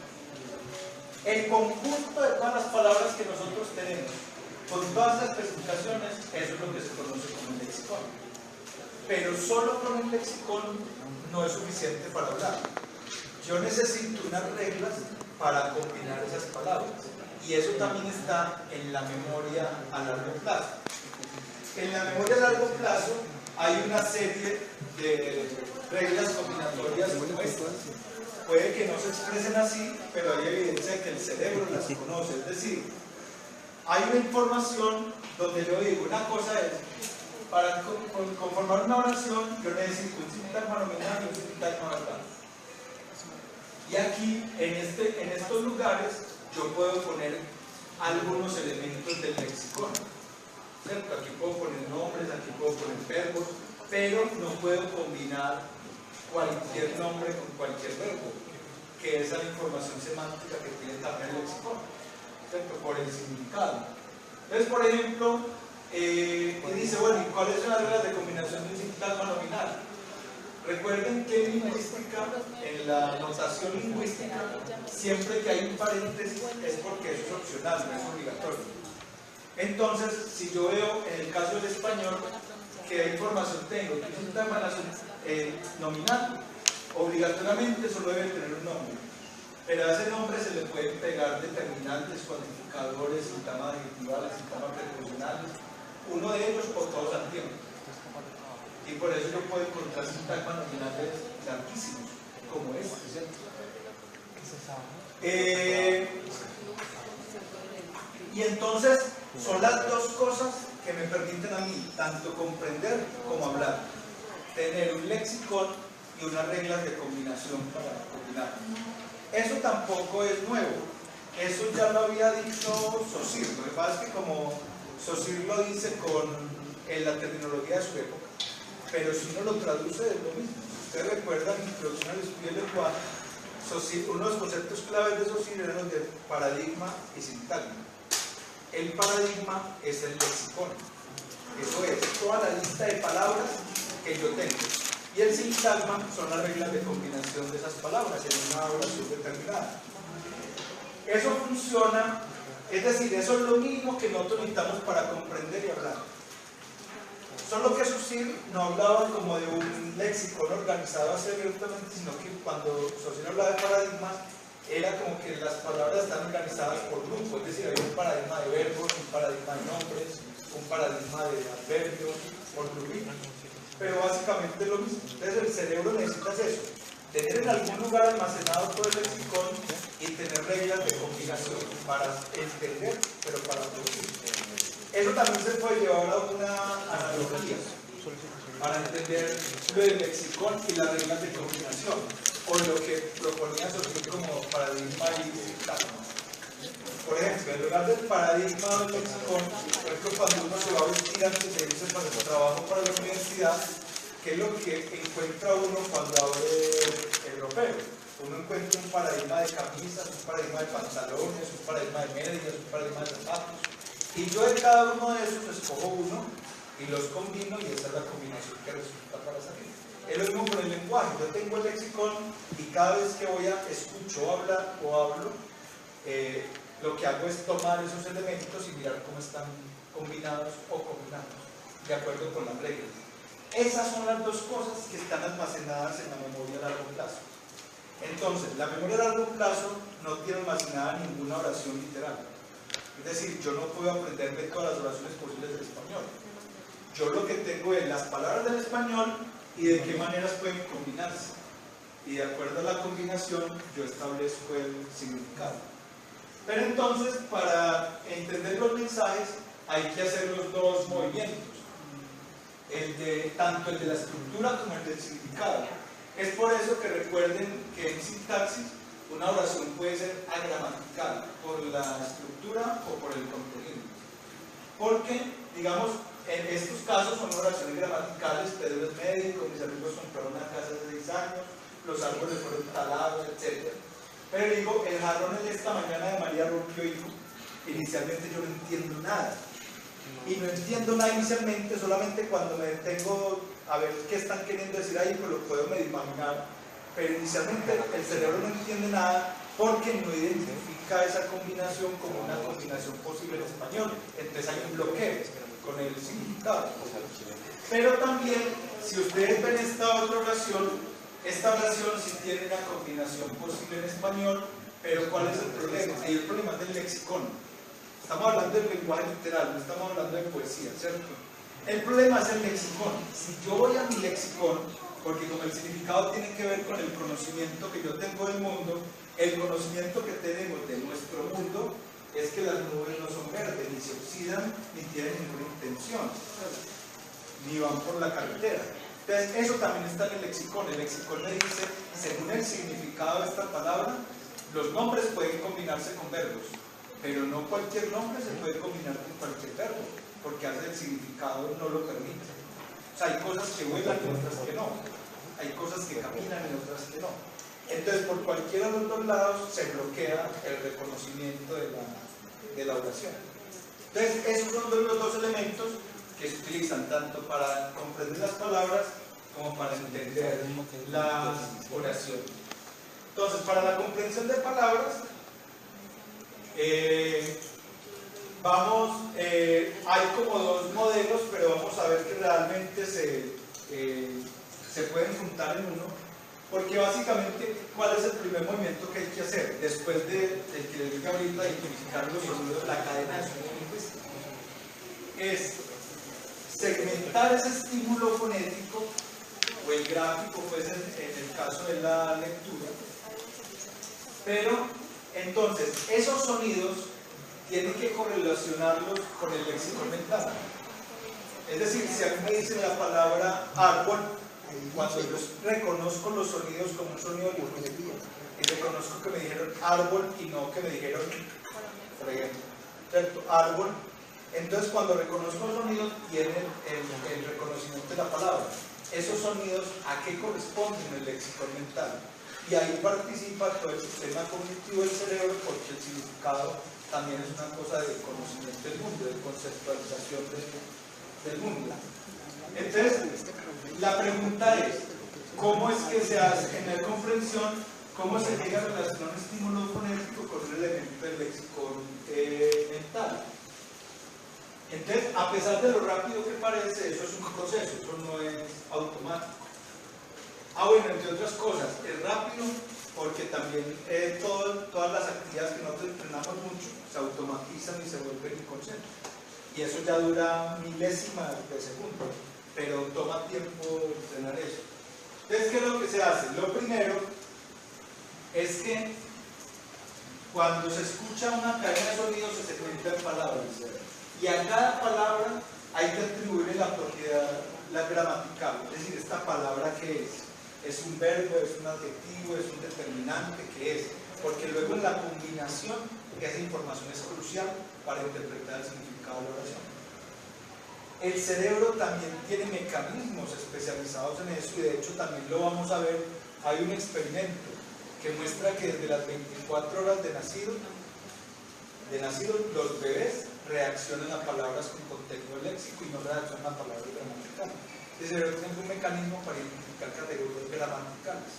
[SPEAKER 1] El conjunto de todas las palabras que nosotros tenemos, con todas las especificaciones, eso es lo que se conoce como el lexicón. Pero solo con el lexicón no es suficiente para hablar. Yo necesito unas reglas para combinar esas palabras. Y eso también está en la memoria a largo plazo. En la memoria a largo plazo hay una serie de reglas combinatorias como estas. Puede que no se expresen así, pero hay evidencia de que el cerebro las conoce. Es decir, hay una información donde yo digo, una cosa es, para conformar una oración, yo necesito un sintagma nominal y un sintagma verbal. Y aquí, en estos lugares, yo puedo poner algunos elementos del lexicón. ¿Cierto? Aquí puedo poner nombres, aquí puedo poner verbos, pero no puedo combinar cualquier nombre con cualquier verbo, que esa es la información semántica que tiene también el lexicón, ¿cierto? Por el significado. Entonces, por ejemplo, dice, bueno, ¿y cuáles son las reglas de combinación de un sintagma nominal? Recuerden que en lingüística, en la notación lingüística, siempre que hay un paréntesis es porque eso es opcional, no es obligatorio. Entonces, si yo veo en el caso del español, ¿qué información tengo? Que un sintagma nominal, obligatoriamente solo debe tener un nombre. Pero a ese nombre se le pueden pegar determinantes, cuantificadores, sintagmas adjetivales, sintagmas preposicionales, uno de ellos o todos al tiempo. Y por eso yo puedo encontrar sintagmas nominales larguísimos, como este, ¿cierto? Y entonces son las dos cosas que me permiten a mí tanto comprender como hablar. Tener un lexicón y unas reglas de combinación para combinar. Eso tampoco es nuevo. Eso ya lo había dicho Saussure. Lo que pasa es que como Saussure lo dice en la terminología de su época, pero si uno lo traduce es lo mismo. Ustedes recuerdan en Introducción al Estudio del lenguaje, uno de los conceptos claves de Saussure eran los de paradigma y sintagma. El paradigma es el lexicón. Eso es toda la lista de palabras que yo tengo. Y el sintagma son las reglas de combinación de esas palabras en una oración determinada. Eso funciona, es decir, eso es lo mínimo que nosotros necesitamos para comprender y hablar. Solo que Saussure no hablaba como de un lexicón organizado así abiertamente, sino que cuando Saussure hablaba de paradigmas, era como que las palabras están organizadas por grupos, es decir, había un paradigma de verbos, un paradigma de nombres, un paradigma de adverbios, por grupitos. Pero básicamente es lo mismo. Entonces el cerebro necesita eso, tener en algún lugar almacenado todo el lexicón y tener reglas de combinación para entender, pero para producir. Eso también se puede llevar a una analogía para entender lo del lexicón y las reglas de combinación, o lo que proponía Saussure como paradigma y sintagma. Por ejemplo, en lugar del paradigma del lexicón, por ejemplo, cuando uno se va a vestir antes de irse para su trabajo para la universidad, ¿qué es lo que encuentra uno cuando abre el ropero? Uno encuentra un paradigma de camisas, un paradigma de pantalones, un paradigma de medias, un paradigma de zapatos. Y yo de cada uno de esos escojo uno y los combino y esa es la combinación que resulta para salir. Es lo mismo con el lenguaje. Yo tengo el lexicón y cada vez que voy a escucho hablar o hablo, lo que hago es tomar esos elementos y mirar cómo están combinados o combinados, de acuerdo con las reglas. Esas son las dos cosas que están almacenadas en la memoria a largo plazo. Entonces, la memoria a largo plazo no tiene almacenada ninguna oración literal. Es decir, yo no puedo aprenderme todas las oraciones posibles del español. Yo lo que tengo es las palabras del español y de qué maneras pueden combinarse. Y de acuerdo a la combinación, yo establezco el significado. Pero entonces, para entender los mensajes, hay que hacer los dos movimientos. Tanto el de la estructura como el del significado. Es por eso que recuerden que en sintaxis una oración puede ser agramatical, por la estructura o por el contenido. Porque, digamos, en estos casos son oraciones gramaticales: Pedro es médico, mis amigos compraron una casa hace 6 años, los árboles fueron talados, etc. Pero digo, el jarrón de esta mañana de María rompió, hijo. Inicialmente yo no entiendo nada. Y no entiendo nada inicialmente, solamente cuando me detengo a ver qué están queriendo decir ahí, pues lo puedo medio imaginar. Pero inicialmente el cerebro no entiende nada porque no identifica esa combinación como una combinación posible en español. Entonces hay un bloqueo con el significado. Pero también, si ustedes ven esta oración sí tiene una combinación posible en español, pero ¿cuál es el problema? Ahí el problema es del lexicón. Estamos hablando del lenguaje literal, no estamos hablando de poesía, ¿cierto? El problema es el lexicón. Si yo voy a mi lexicón, porque como el significado tiene que ver con el conocimiento que yo tengo del mundo, el conocimiento que tenemos de nuestro mundo es que las nubes no son verdes, ni se oxidan, ni tienen ninguna intención, ni van por la carretera. Entonces, eso también está en el lexicón. El lexicón me dice, según el significado de esta palabra, los nombres pueden combinarse con verbos, pero no cualquier nombre se puede combinar con cualquier verbo, porque el significado no lo permite. O sea, hay cosas que vuelan y otras que no. Hay cosas que caminan y otras que no. Entonces, por cualquiera de los dos lados se bloquea el reconocimiento de la oración. Entonces, esos son los dos elementos que se utilizan tanto para comprender las palabras como para entender la oración. Entonces, para la comprensión de palabras, hay como dos modelos, pero vamos a ver que realmente se pueden juntar en uno, porque básicamente, ¿cuál es el primer movimiento que hay que hacer? Después del que les dije ahorita, identificar los sonidos, la cadena de sonido lingüístico, es segmentar ese estímulo fonético o el gráfico, pues en el caso de la lectura. Pero entonces esos sonidos tienen que correlacionarlos con el léxico mental. Es decir, si a mí me dicen la palabra árbol, cuando yo reconozco los sonidos como un sonido lingüístico y reconozco que me dijeron árbol y no que me dijeron, por ejemplo, ¿cierto? Árbol. Entonces, cuando reconozco los sonidos, tienen el reconocimiento de la palabra. Esos sonidos, ¿a qué corresponden en el léxico mental? Y ahí participa todo el sistema cognitivo del cerebro, porque el significado también es una cosa de conocimiento del mundo, de conceptualización del mundo. Entonces, la pregunta es, ¿cómo es que se hace en la comprensión? ¿Cómo se llega a relacionar un estímulo fonético con un elemento del léxico mental? Entonces, a pesar de lo rápido que parece, eso es un proceso, eso no es automático. Bueno, entre otras cosas, es rápido porque también todas las actividades que nosotros entrenamos mucho se automatizan y se vuelven inconscientes. Y eso ya dura milésimas de segundo, pero toma tiempo entrenar eso. Entonces, ¿qué es lo que se hace? Lo primero es que cuando se escucha una cadena de sonidos se segmenta en palabras. Y a cada palabra hay que atribuirle la propiedad gramatical, es decir, esta palabra ¿qué es? ¿Es un verbo, es un adjetivo, es un determinante? ¿Qué es? Porque luego en la combinación esa información es crucial para interpretar el significado de la oración. El cerebro también tiene mecanismos especializados en eso y de hecho también lo vamos a ver. Hay un experimento que muestra que desde las 24 horas de nacido los bebés reaccionan a palabras con contenido léxico y no reaccionan a palabras gramaticales. El cerebro tiene un mecanismo para identificar categorías gramaticales.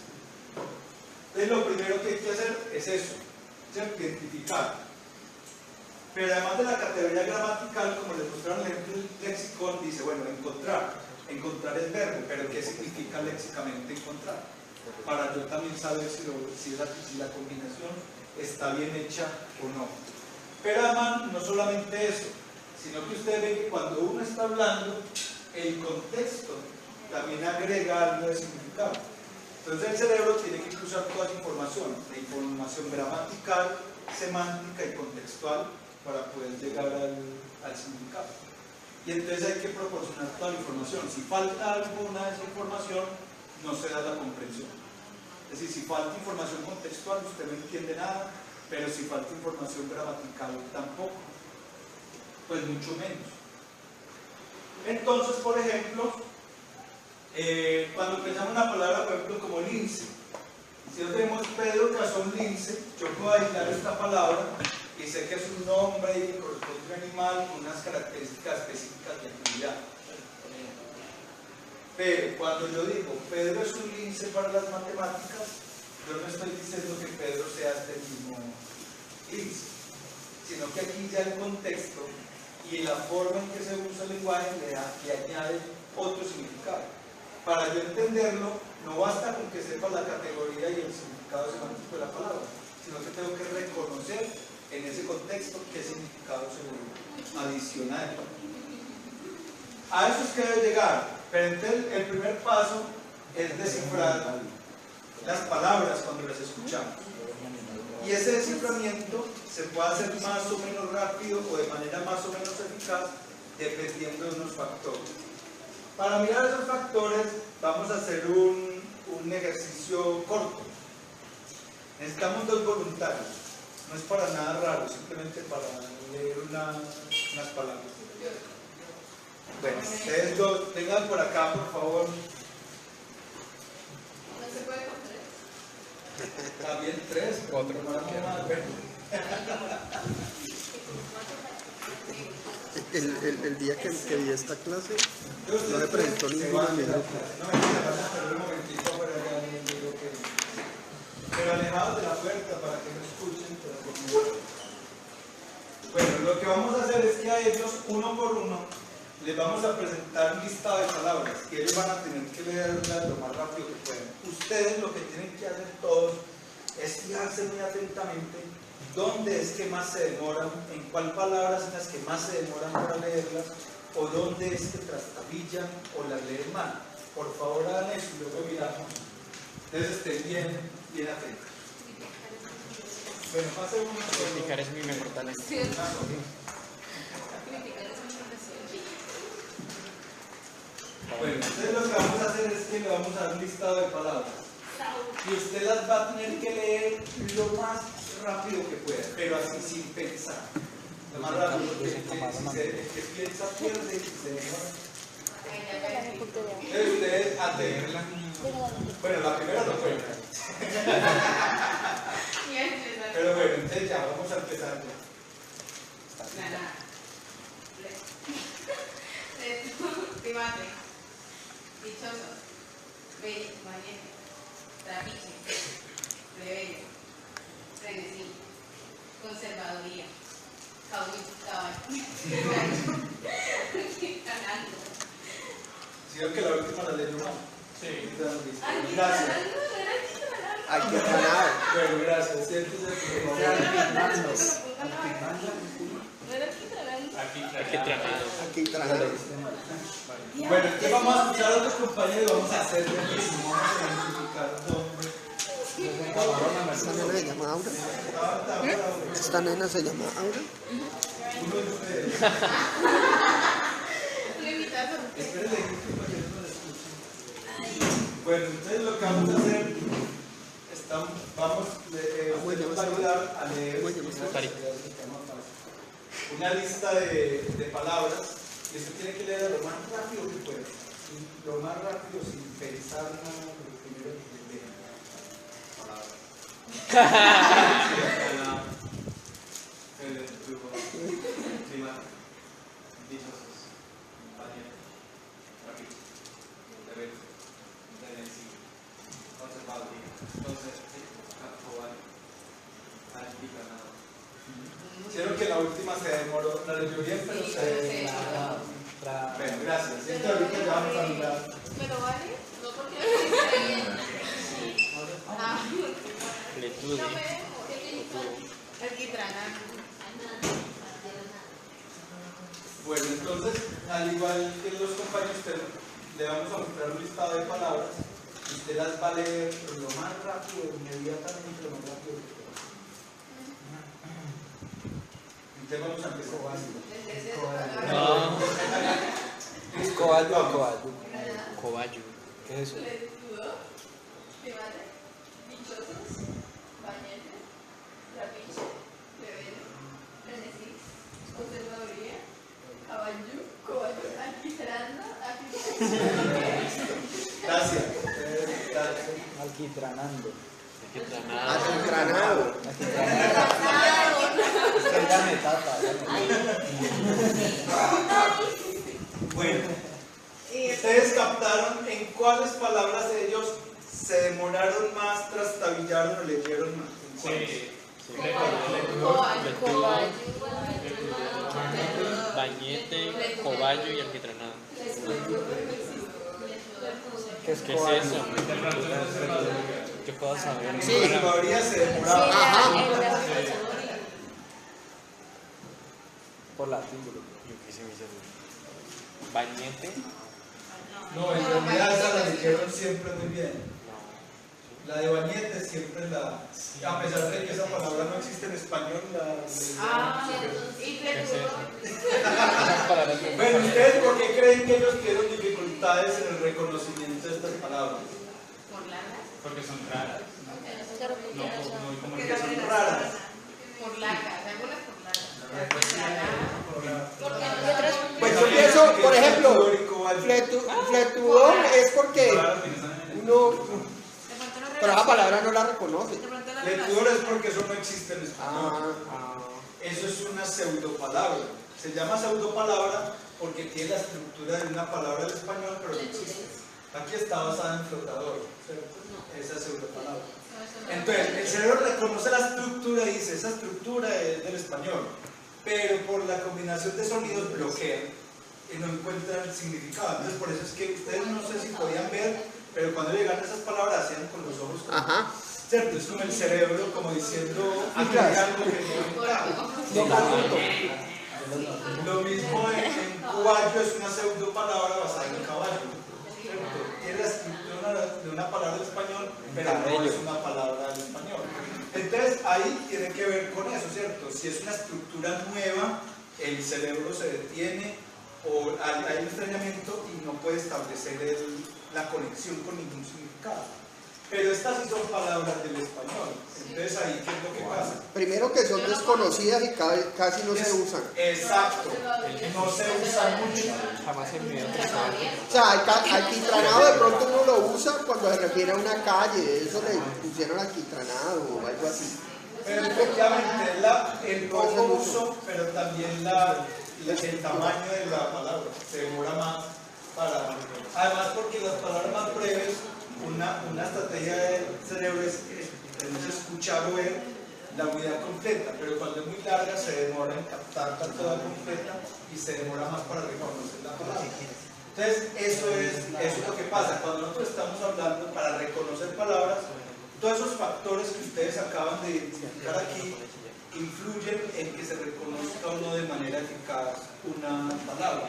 [SPEAKER 1] Entonces lo primero que hay que hacer es eso, identificar. Pero además de la categoría gramatical, como les mostraron el ejemplo del lexicón, dice, bueno, encontrar. Encontrar es verbo, pero ¿qué significa léxicamente encontrar? Para yo también saber si la combinación está bien hecha o no. Pero además, no solamente eso, sino que ustedes ven que cuando uno está hablando, el contexto también agrega algo de significado. Entonces el cerebro tiene que cruzar toda esa información, la información gramatical, semántica y contextual para poder llegar al significado. Y entonces hay que proporcionar toda la información. Si falta alguna de esa información, no se da la comprensión. Es decir, si falta información contextual, usted no entiende nada, pero si falta información gramatical, tampoco. Pues mucho menos. Entonces, por ejemplo, cuando pensamos una palabra, por ejemplo, como lince, si no tenemos Pedro cazó un lince, yo puedo aislar esta palabra y sé que es un nombre y que corresponde a un animal con unas características específicas de actividad. Pero cuando yo digo Pedro es un lince para las matemáticas, yo no estoy diciendo que Pedro sea este mismo lince, sino que aquí ya el contexto y la forma en que se usa el lenguaje le añade otro significado. Para yo entenderlo, no basta con que sepa la categoría y el significado semántico de la palabra, sino que tengo que reconocer en ese contexto qué significado se le adiciona. A eso es que debe llegar, pero entonces el primer paso es descifrar las palabras cuando las escuchamos. Y ese desciframiento se puede hacer más o menos rápido o de manera más o menos eficaz dependiendo de unos factores. Para mirar esos factores vamos a hacer un ejercicio corto. Necesitamos 2 voluntarios. No es para nada raro, simplemente para leer unas palabras. Bueno, ustedes 2, vengan por acá, por favor.
[SPEAKER 2] ¿No se puede con 3?
[SPEAKER 1] También 3, 4.
[SPEAKER 3] El día que vi esta clase no me presentó ninguno de mi grupo.
[SPEAKER 1] No, un momentito para allá, pero alejados de la puerta para que no escuchen. Bueno, lo que vamos a hacer es que a ellos, uno por uno, les vamos a presentar un listado de palabras y ellos van a tener que leerlas lo más rápido que puedan. Ustedes lo que tienen que hacer todos es fijarse muy atentamente dónde es que más se demoran, en cuál palabras en las que más se demoran para leerlas, o dónde es que trastabillan o las leen mal. Por favor hagan eso y luego miramos. Entonces estén bien atentos. Bueno, pase uno.
[SPEAKER 4] Criticar es mi mejor talento.
[SPEAKER 2] Sí, criticar es mi profesión.
[SPEAKER 1] Bueno, entonces lo que vamos a hacer es que le vamos a dar un listado de palabras. Y usted las va a tener que leer lo más rápido que pueda, pero así sin pensar. Lo más rápido, porque el que piensa pierde y se demora. Entonces ustedes a leerla. Bueno, la primera no cuenta. Pero bueno, entonces ya vamos a empezar ya.
[SPEAKER 2] Private, dichoso, bello, valiente, trapiche, plebeyo, frenesí, conservaduría, caballo, ganando.
[SPEAKER 1] ¿Sí que la última la leyó mal?
[SPEAKER 4] Sí.
[SPEAKER 1] Gracias.
[SPEAKER 3] Ay, qué ganado.
[SPEAKER 1] Bueno, gracias. Siéntese, por favor.
[SPEAKER 4] Aquí
[SPEAKER 3] Aquí
[SPEAKER 1] Bueno, entonces vamos a escuchar a otros compañeros y vamos a hacer lo mismo. Vamos a identificar dónde.
[SPEAKER 3] Esta nena se llama Aura. Esta nena se llama Aura.
[SPEAKER 1] Uno de ustedes. Espérenle que no lo escuchen. Bueno, entonces lo que vamos a hacer, vamos a ayudar a leer una lista de palabras y usted tiene que leer lo más rápido que pueda. Lo más rápido sin pensar nada lo primero que lea. Palabras. Clima. Dichosos. Valiente. Rápido. Deber. Denencido. Conservaduría. Entonces, actual. Anticanado. Hicieron que la última se demoró, la leyó bien, pero se demoró. Bueno, gracias. Siento ahorita ya vamos a mirar.
[SPEAKER 2] ¿Pero vale? No porque está bien. No me el quitrana.
[SPEAKER 1] Bueno, entonces, al igual que los compañeros, le vamos a mostrar un listado de palabras y usted las va a leer lo más rápido, inmediatamente lo más rápido que pueda. Entonces vamos a empezar.
[SPEAKER 3] ¿Es coballo o coballo?
[SPEAKER 4] Coballo.
[SPEAKER 3] ¿Qué es eso?
[SPEAKER 2] Letudo, primate, dichosos, bañete, trapiche, plebeo, frenesí, conservaduría, caballo, coballo, alquitrando,
[SPEAKER 1] Gracias.
[SPEAKER 5] Alquitranando.
[SPEAKER 3] Alquitranado.
[SPEAKER 5] Dame tata.
[SPEAKER 1] Bueno, ustedes captaron en cuáles palabras ellos se demoraron más, trastabillaron o leyeron más. ¿En cuáles?
[SPEAKER 4] Bañete, coballo y alquitranado.
[SPEAKER 5] ¿Qué es
[SPEAKER 4] ¿Qué es
[SPEAKER 5] coballo?
[SPEAKER 4] eso? ¿Qué puedo saber?
[SPEAKER 3] Sí.
[SPEAKER 1] La mayoría se demoraba.
[SPEAKER 3] Ajá.
[SPEAKER 5] Por latín, bro.
[SPEAKER 4] Yo qué sé, mi celular. Bañete.
[SPEAKER 1] No, en realidad esa la leyeron siempre muy bien. La de bañete siempre a pesar de que esa palabra no existe en español,
[SPEAKER 2] y
[SPEAKER 4] ¿Qué es eso?
[SPEAKER 2] pletudo.
[SPEAKER 1] Bueno, ¿ustedes por qué creen que ellos tuvieron dificultades en el reconocimiento de estas palabras?
[SPEAKER 2] Por largas.
[SPEAKER 6] Porque son raras. No, como
[SPEAKER 1] Porque son raras.
[SPEAKER 2] Por largas, algunas por largas.
[SPEAKER 3] Pues yo pienso, por ejemplo, fletudón es porque uno, pero esa palabra no la reconoce.
[SPEAKER 1] Lectura es porque eso no existe en español.
[SPEAKER 3] Ah,
[SPEAKER 1] Eso es una pseudopalabra. Se llama pseudopalabra porque tiene la estructura de una palabra en español, pero no existe. Aquí está basada en flotador, ¿cierto? Esa pseudopalabra. Entonces, el cerebro reconoce la estructura y dice, esa estructura es del español, pero por la combinación de sonidos bloquea y no encuentra el significado. Entonces, por eso es que ustedes no sé si podían ver, pero cuando llegan esas palabras, hacían con los ojos.
[SPEAKER 3] ajá.
[SPEAKER 1] ¿Cierto? Es como el cerebro, como diciendo, aquí hay algo que no está. Lo mismo en coballo es una pseudo palabra basada en caballo. ¿Cierto? Tiene la estructura de una palabra en español, pero no es una palabra en español. Entonces ahí tiene que ver con eso, ¿cierto? Si es una estructura nueva, el cerebro se detiene o hay un extrañamiento y no puede establecer la conexión con ningún significado. Pero estas sí son palabras del español. Entonces ahí, ¿qué es lo que pasa?
[SPEAKER 3] Primero que son desconocidas y casi no se usan.
[SPEAKER 1] Exacto, no se usan mucho.
[SPEAKER 4] Jamás en mi vida.
[SPEAKER 3] O sea, alquitranado de pronto uno lo usa cuando se refiere a una calle, eso le pusieron alquitranado o algo así.
[SPEAKER 1] Pero efectivamente el poco uso, pero también el tamaño de la palabra se demora más para. Además, porque las palabras más breves, una estrategia del cerebro es escuchar o ver la unidad completa, pero cuando es muy larga se demora en captarla toda completa y se demora más para reconocer la palabra. Entonces, eso es lo que pasa. Cuando nosotros estamos hablando para reconocer palabras, todos esos factores que ustedes acaban de identificar aquí influyen en que se reconozca o no de manera eficaz una palabra.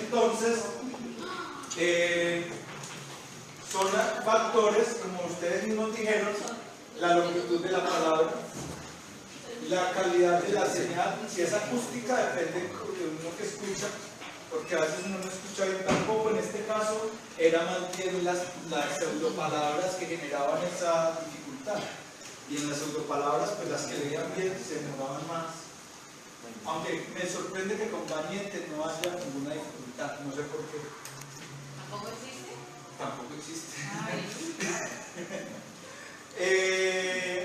[SPEAKER 1] Entonces, son factores, como ustedes mismos dijeron, la longitud de la palabra, la calidad de la señal, si es acústica depende de uno que escucha, porque a veces uno no escucha bien tampoco. En este caso era más bien las pseudopalabras que generaban esa dificultad, y en las pseudopalabras pues las que leían bien se demoraban más, aunque me sorprende que con bañete no haya ninguna dificultad, no sé por qué.
[SPEAKER 2] ¿Tampoco existe?
[SPEAKER 1] Tampoco existe.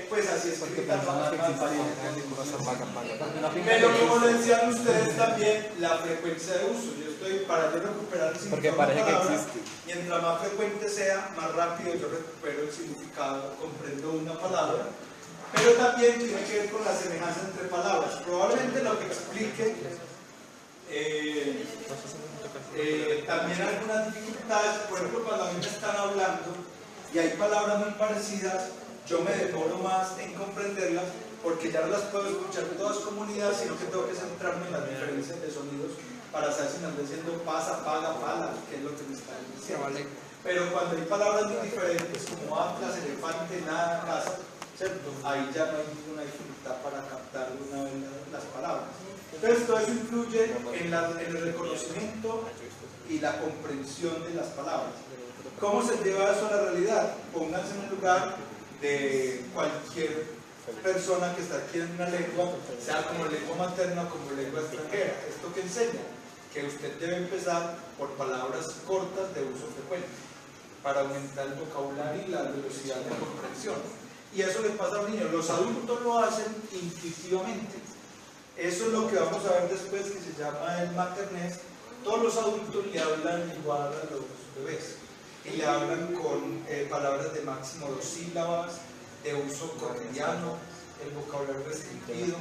[SPEAKER 1] Pues así es, porque
[SPEAKER 5] Personas que existen
[SPEAKER 1] pero como lo decían ustedes también, la frecuencia de uso. Yo estoy para yo recuperar el significado
[SPEAKER 5] Porque
[SPEAKER 1] de
[SPEAKER 5] parece
[SPEAKER 1] una
[SPEAKER 5] que
[SPEAKER 1] palabra,
[SPEAKER 5] existe.
[SPEAKER 1] mientras más frecuente sea, más rápido yo recupero el significado, comprendo una palabra. Pero también tiene que ver con la semejanza entre palabras. Probablemente lo que explique también algunas dificultades. Por ejemplo, cuando a mí me están hablando y hay palabras muy parecidas, yo me demoro más en comprenderlas porque ya no las puedo escuchar todas como unidad, sino que tengo que centrarme en las diferencias de sonidos para saber si me está diciendo pasa, paga, pala, que es lo que me está diciendo.
[SPEAKER 3] Vale.
[SPEAKER 1] Pero cuando hay palabras muy diferentes como atlas, elefante, nada, casa, ¿cierto? Ahí ya no hay ninguna dificultad para captar de una vez las palabras. Entonces todo eso influye en el reconocimiento y la comprensión de las palabras. ¿Cómo se lleva eso a la realidad? Pónganse en el lugar de cualquier persona que está aquí en una lengua, sea como lengua materna o como lengua extranjera. ¿Esto qué enseña? Que usted debe empezar por palabras cortas de uso frecuente para aumentar el vocabulario y la velocidad de comprensión. Y eso le pasa a los niños. Los adultos lo hacen intuitivamente. Eso es lo que vamos a ver después, que se llama el maternés. Todos los adultos le hablan igual a los bebés y le hablan con palabras de máximo 2 sílabas, de uso cotidiano, el vocabulario restringido,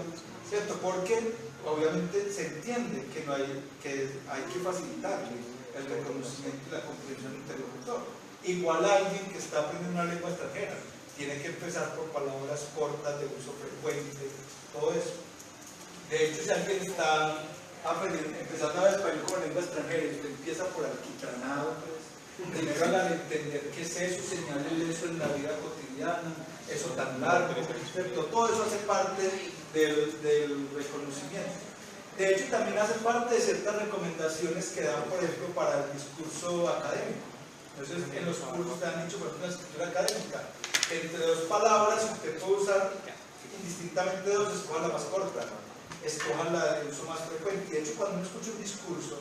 [SPEAKER 1] ¿cierto? Porque obviamente se entiende que hay que facilitarle el reconocimiento y la comprensión del interlocutor. Igual a alguien que está aprendiendo una lengua extranjera, tiene que empezar por palabras cortas de uso frecuente, todo eso. De hecho, si alguien está empezando a ver español como lengua extranjera y usted empieza por alquitranado, primero al entender qué es eso, señale eso en la vida cotidiana, eso tan largo, ¿cierto? Todo eso hace parte del reconocimiento. De hecho, también hace parte de ciertas recomendaciones que dan, por ejemplo, para el discurso académico. Entonces, en los cursos te han dicho, por ejemplo, en la escritura académica, entre dos palabras usted puede usar indistintamente dos, escoja la más corta, escoja la de uso más frecuente. Y de hecho, cuando uno escucha un discurso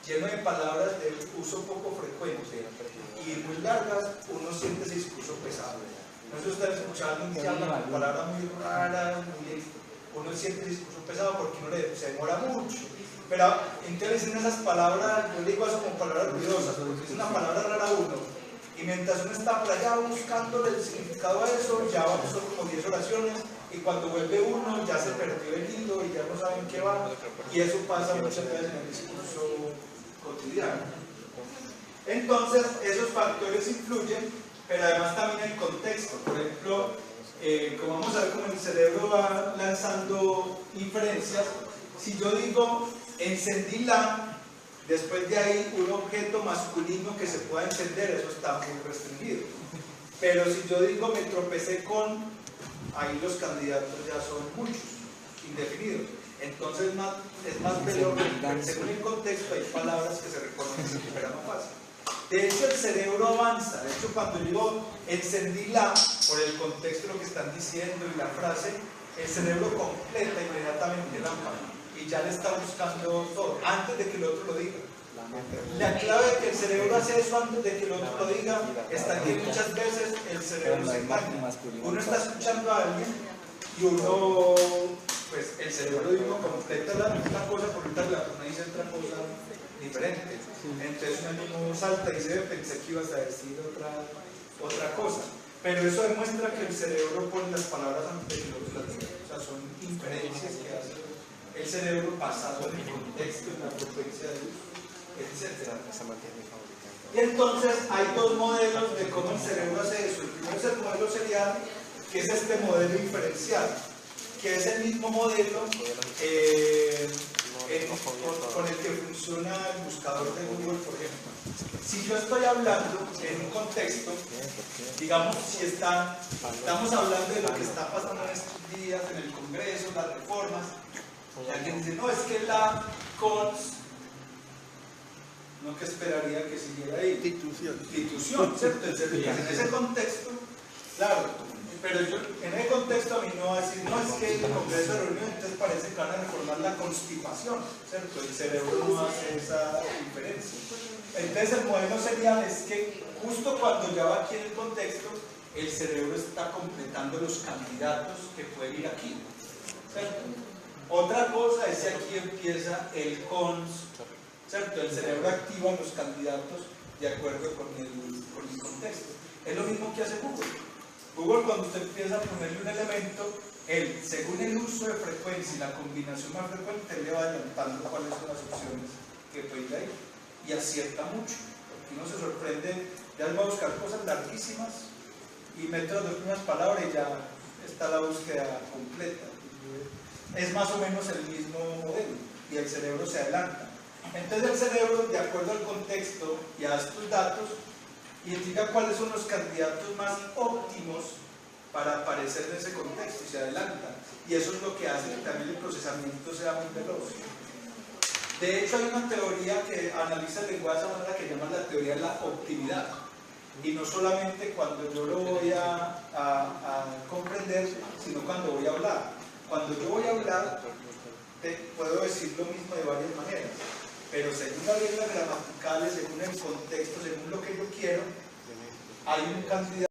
[SPEAKER 1] lleno de palabras de uso poco frecuente y muy largas, uno siente ese discurso pesado. Nosotros estamos escuchando un que habla con palabras muy raras, uno siente el discurso pesado porque uno se demora mucho. Pero entonces en esas palabras, yo le digo eso como palabras ruidosas, porque es una palabra rara uno. Y mientras uno está por allá buscando el significado de eso, ya van son como 10 oraciones, y cuando vuelve uno ya se perdió el hilo y ya no saben qué va. Y eso pasa muchas veces en el discurso cotidiano. Entonces, esos factores influyen, pero además también el contexto. Por ejemplo, como vamos a ver cómo el cerebro va lanzando inferencias, si yo digo encendí la, después de ahí un objeto masculino que se pueda encender, eso está muy restringido. Pero si yo digo me tropecé con, ahí los candidatos ya son muchos, indefinidos. Entonces es más veloz, según el contexto hay palabras que se reconocen de primera más fácil. De hecho, el cerebro avanza. De hecho, cuando digo encendí la, por el contexto de lo que están diciendo y la frase, el cerebro completa inmediatamente la palabra y ya le está buscando todo, antes de que el otro lo diga. La clave de que el cerebro hace eso antes de que el otro lo diga está que muchas veces el cerebro se engaña. Uno está escuchando a alguien y uno, pues el cerebro de uno completa la cosa, por la persona dice otra cosa diferente. Entonces uno mismo salta y dice, pensé que ibas a decir otra cosa. Pero eso demuestra que el cerebro pone las palabras antes de que los las diga. O sea, son inferencias que hace el cerebro basado en el contexto, en la frecuencia de luz, etc. Y entonces hay dos modelos de cómo el cerebro hace eso. El primero es el modelo serial, que es este modelo inferencial, que es el mismo modelo con el que funciona el buscador de Google, por ejemplo. Si yo estoy hablando en un contexto, digamos, si estamos hablando de lo que está pasando en estos días en el Congreso, las reformas, y alguien dice, no, es que la cons, no que esperaría que siguiera ahí. Institución, ¿cierto? En ese contexto, claro, pero yo, en ese contexto a mí no va a decir, no, es que el Congreso de reunión, entonces parece que van a reformar la Constitución, ¿cierto? El cerebro no hace esa diferencia. Entonces el modelo serial es que justo cuando ya va aquí en el contexto, el cerebro está completando los candidatos que pueden ir aquí, ¿cierto? Otra cosa es que aquí empieza el cons, ¿cierto? El cerebro activa los candidatos de acuerdo con el contexto. Es lo mismo que hace Google. Google, cuando usted empieza a ponerle un elemento, él, según el uso de frecuencia y la combinación más frecuente, él le va adelantando cuáles son las opciones que puede ir ahí. Y acierta mucho, porque uno se sorprende, ya va a buscar cosas larguísimas y mete las dos primeras palabras y ya está la búsqueda completa. Es más o menos el mismo modelo y el cerebro se adelanta. Entonces el cerebro, de acuerdo al contexto y a estos datos, identifica cuáles son los candidatos más óptimos para aparecer en ese contexto y se adelanta. Y eso es lo que hace que también el procesamiento sea muy veloz. De hecho, hay una teoría que analiza el lenguaje de esa manera que llaman la teoría de la optimidad. Y no solamente cuando yo lo voy a comprender, sino cuando voy a hablar. Cuando yo voy a hablar, puedo decir lo mismo de varias maneras, pero según las reglas gramaticales, según el contexto, según lo que yo quiero, hay un candidato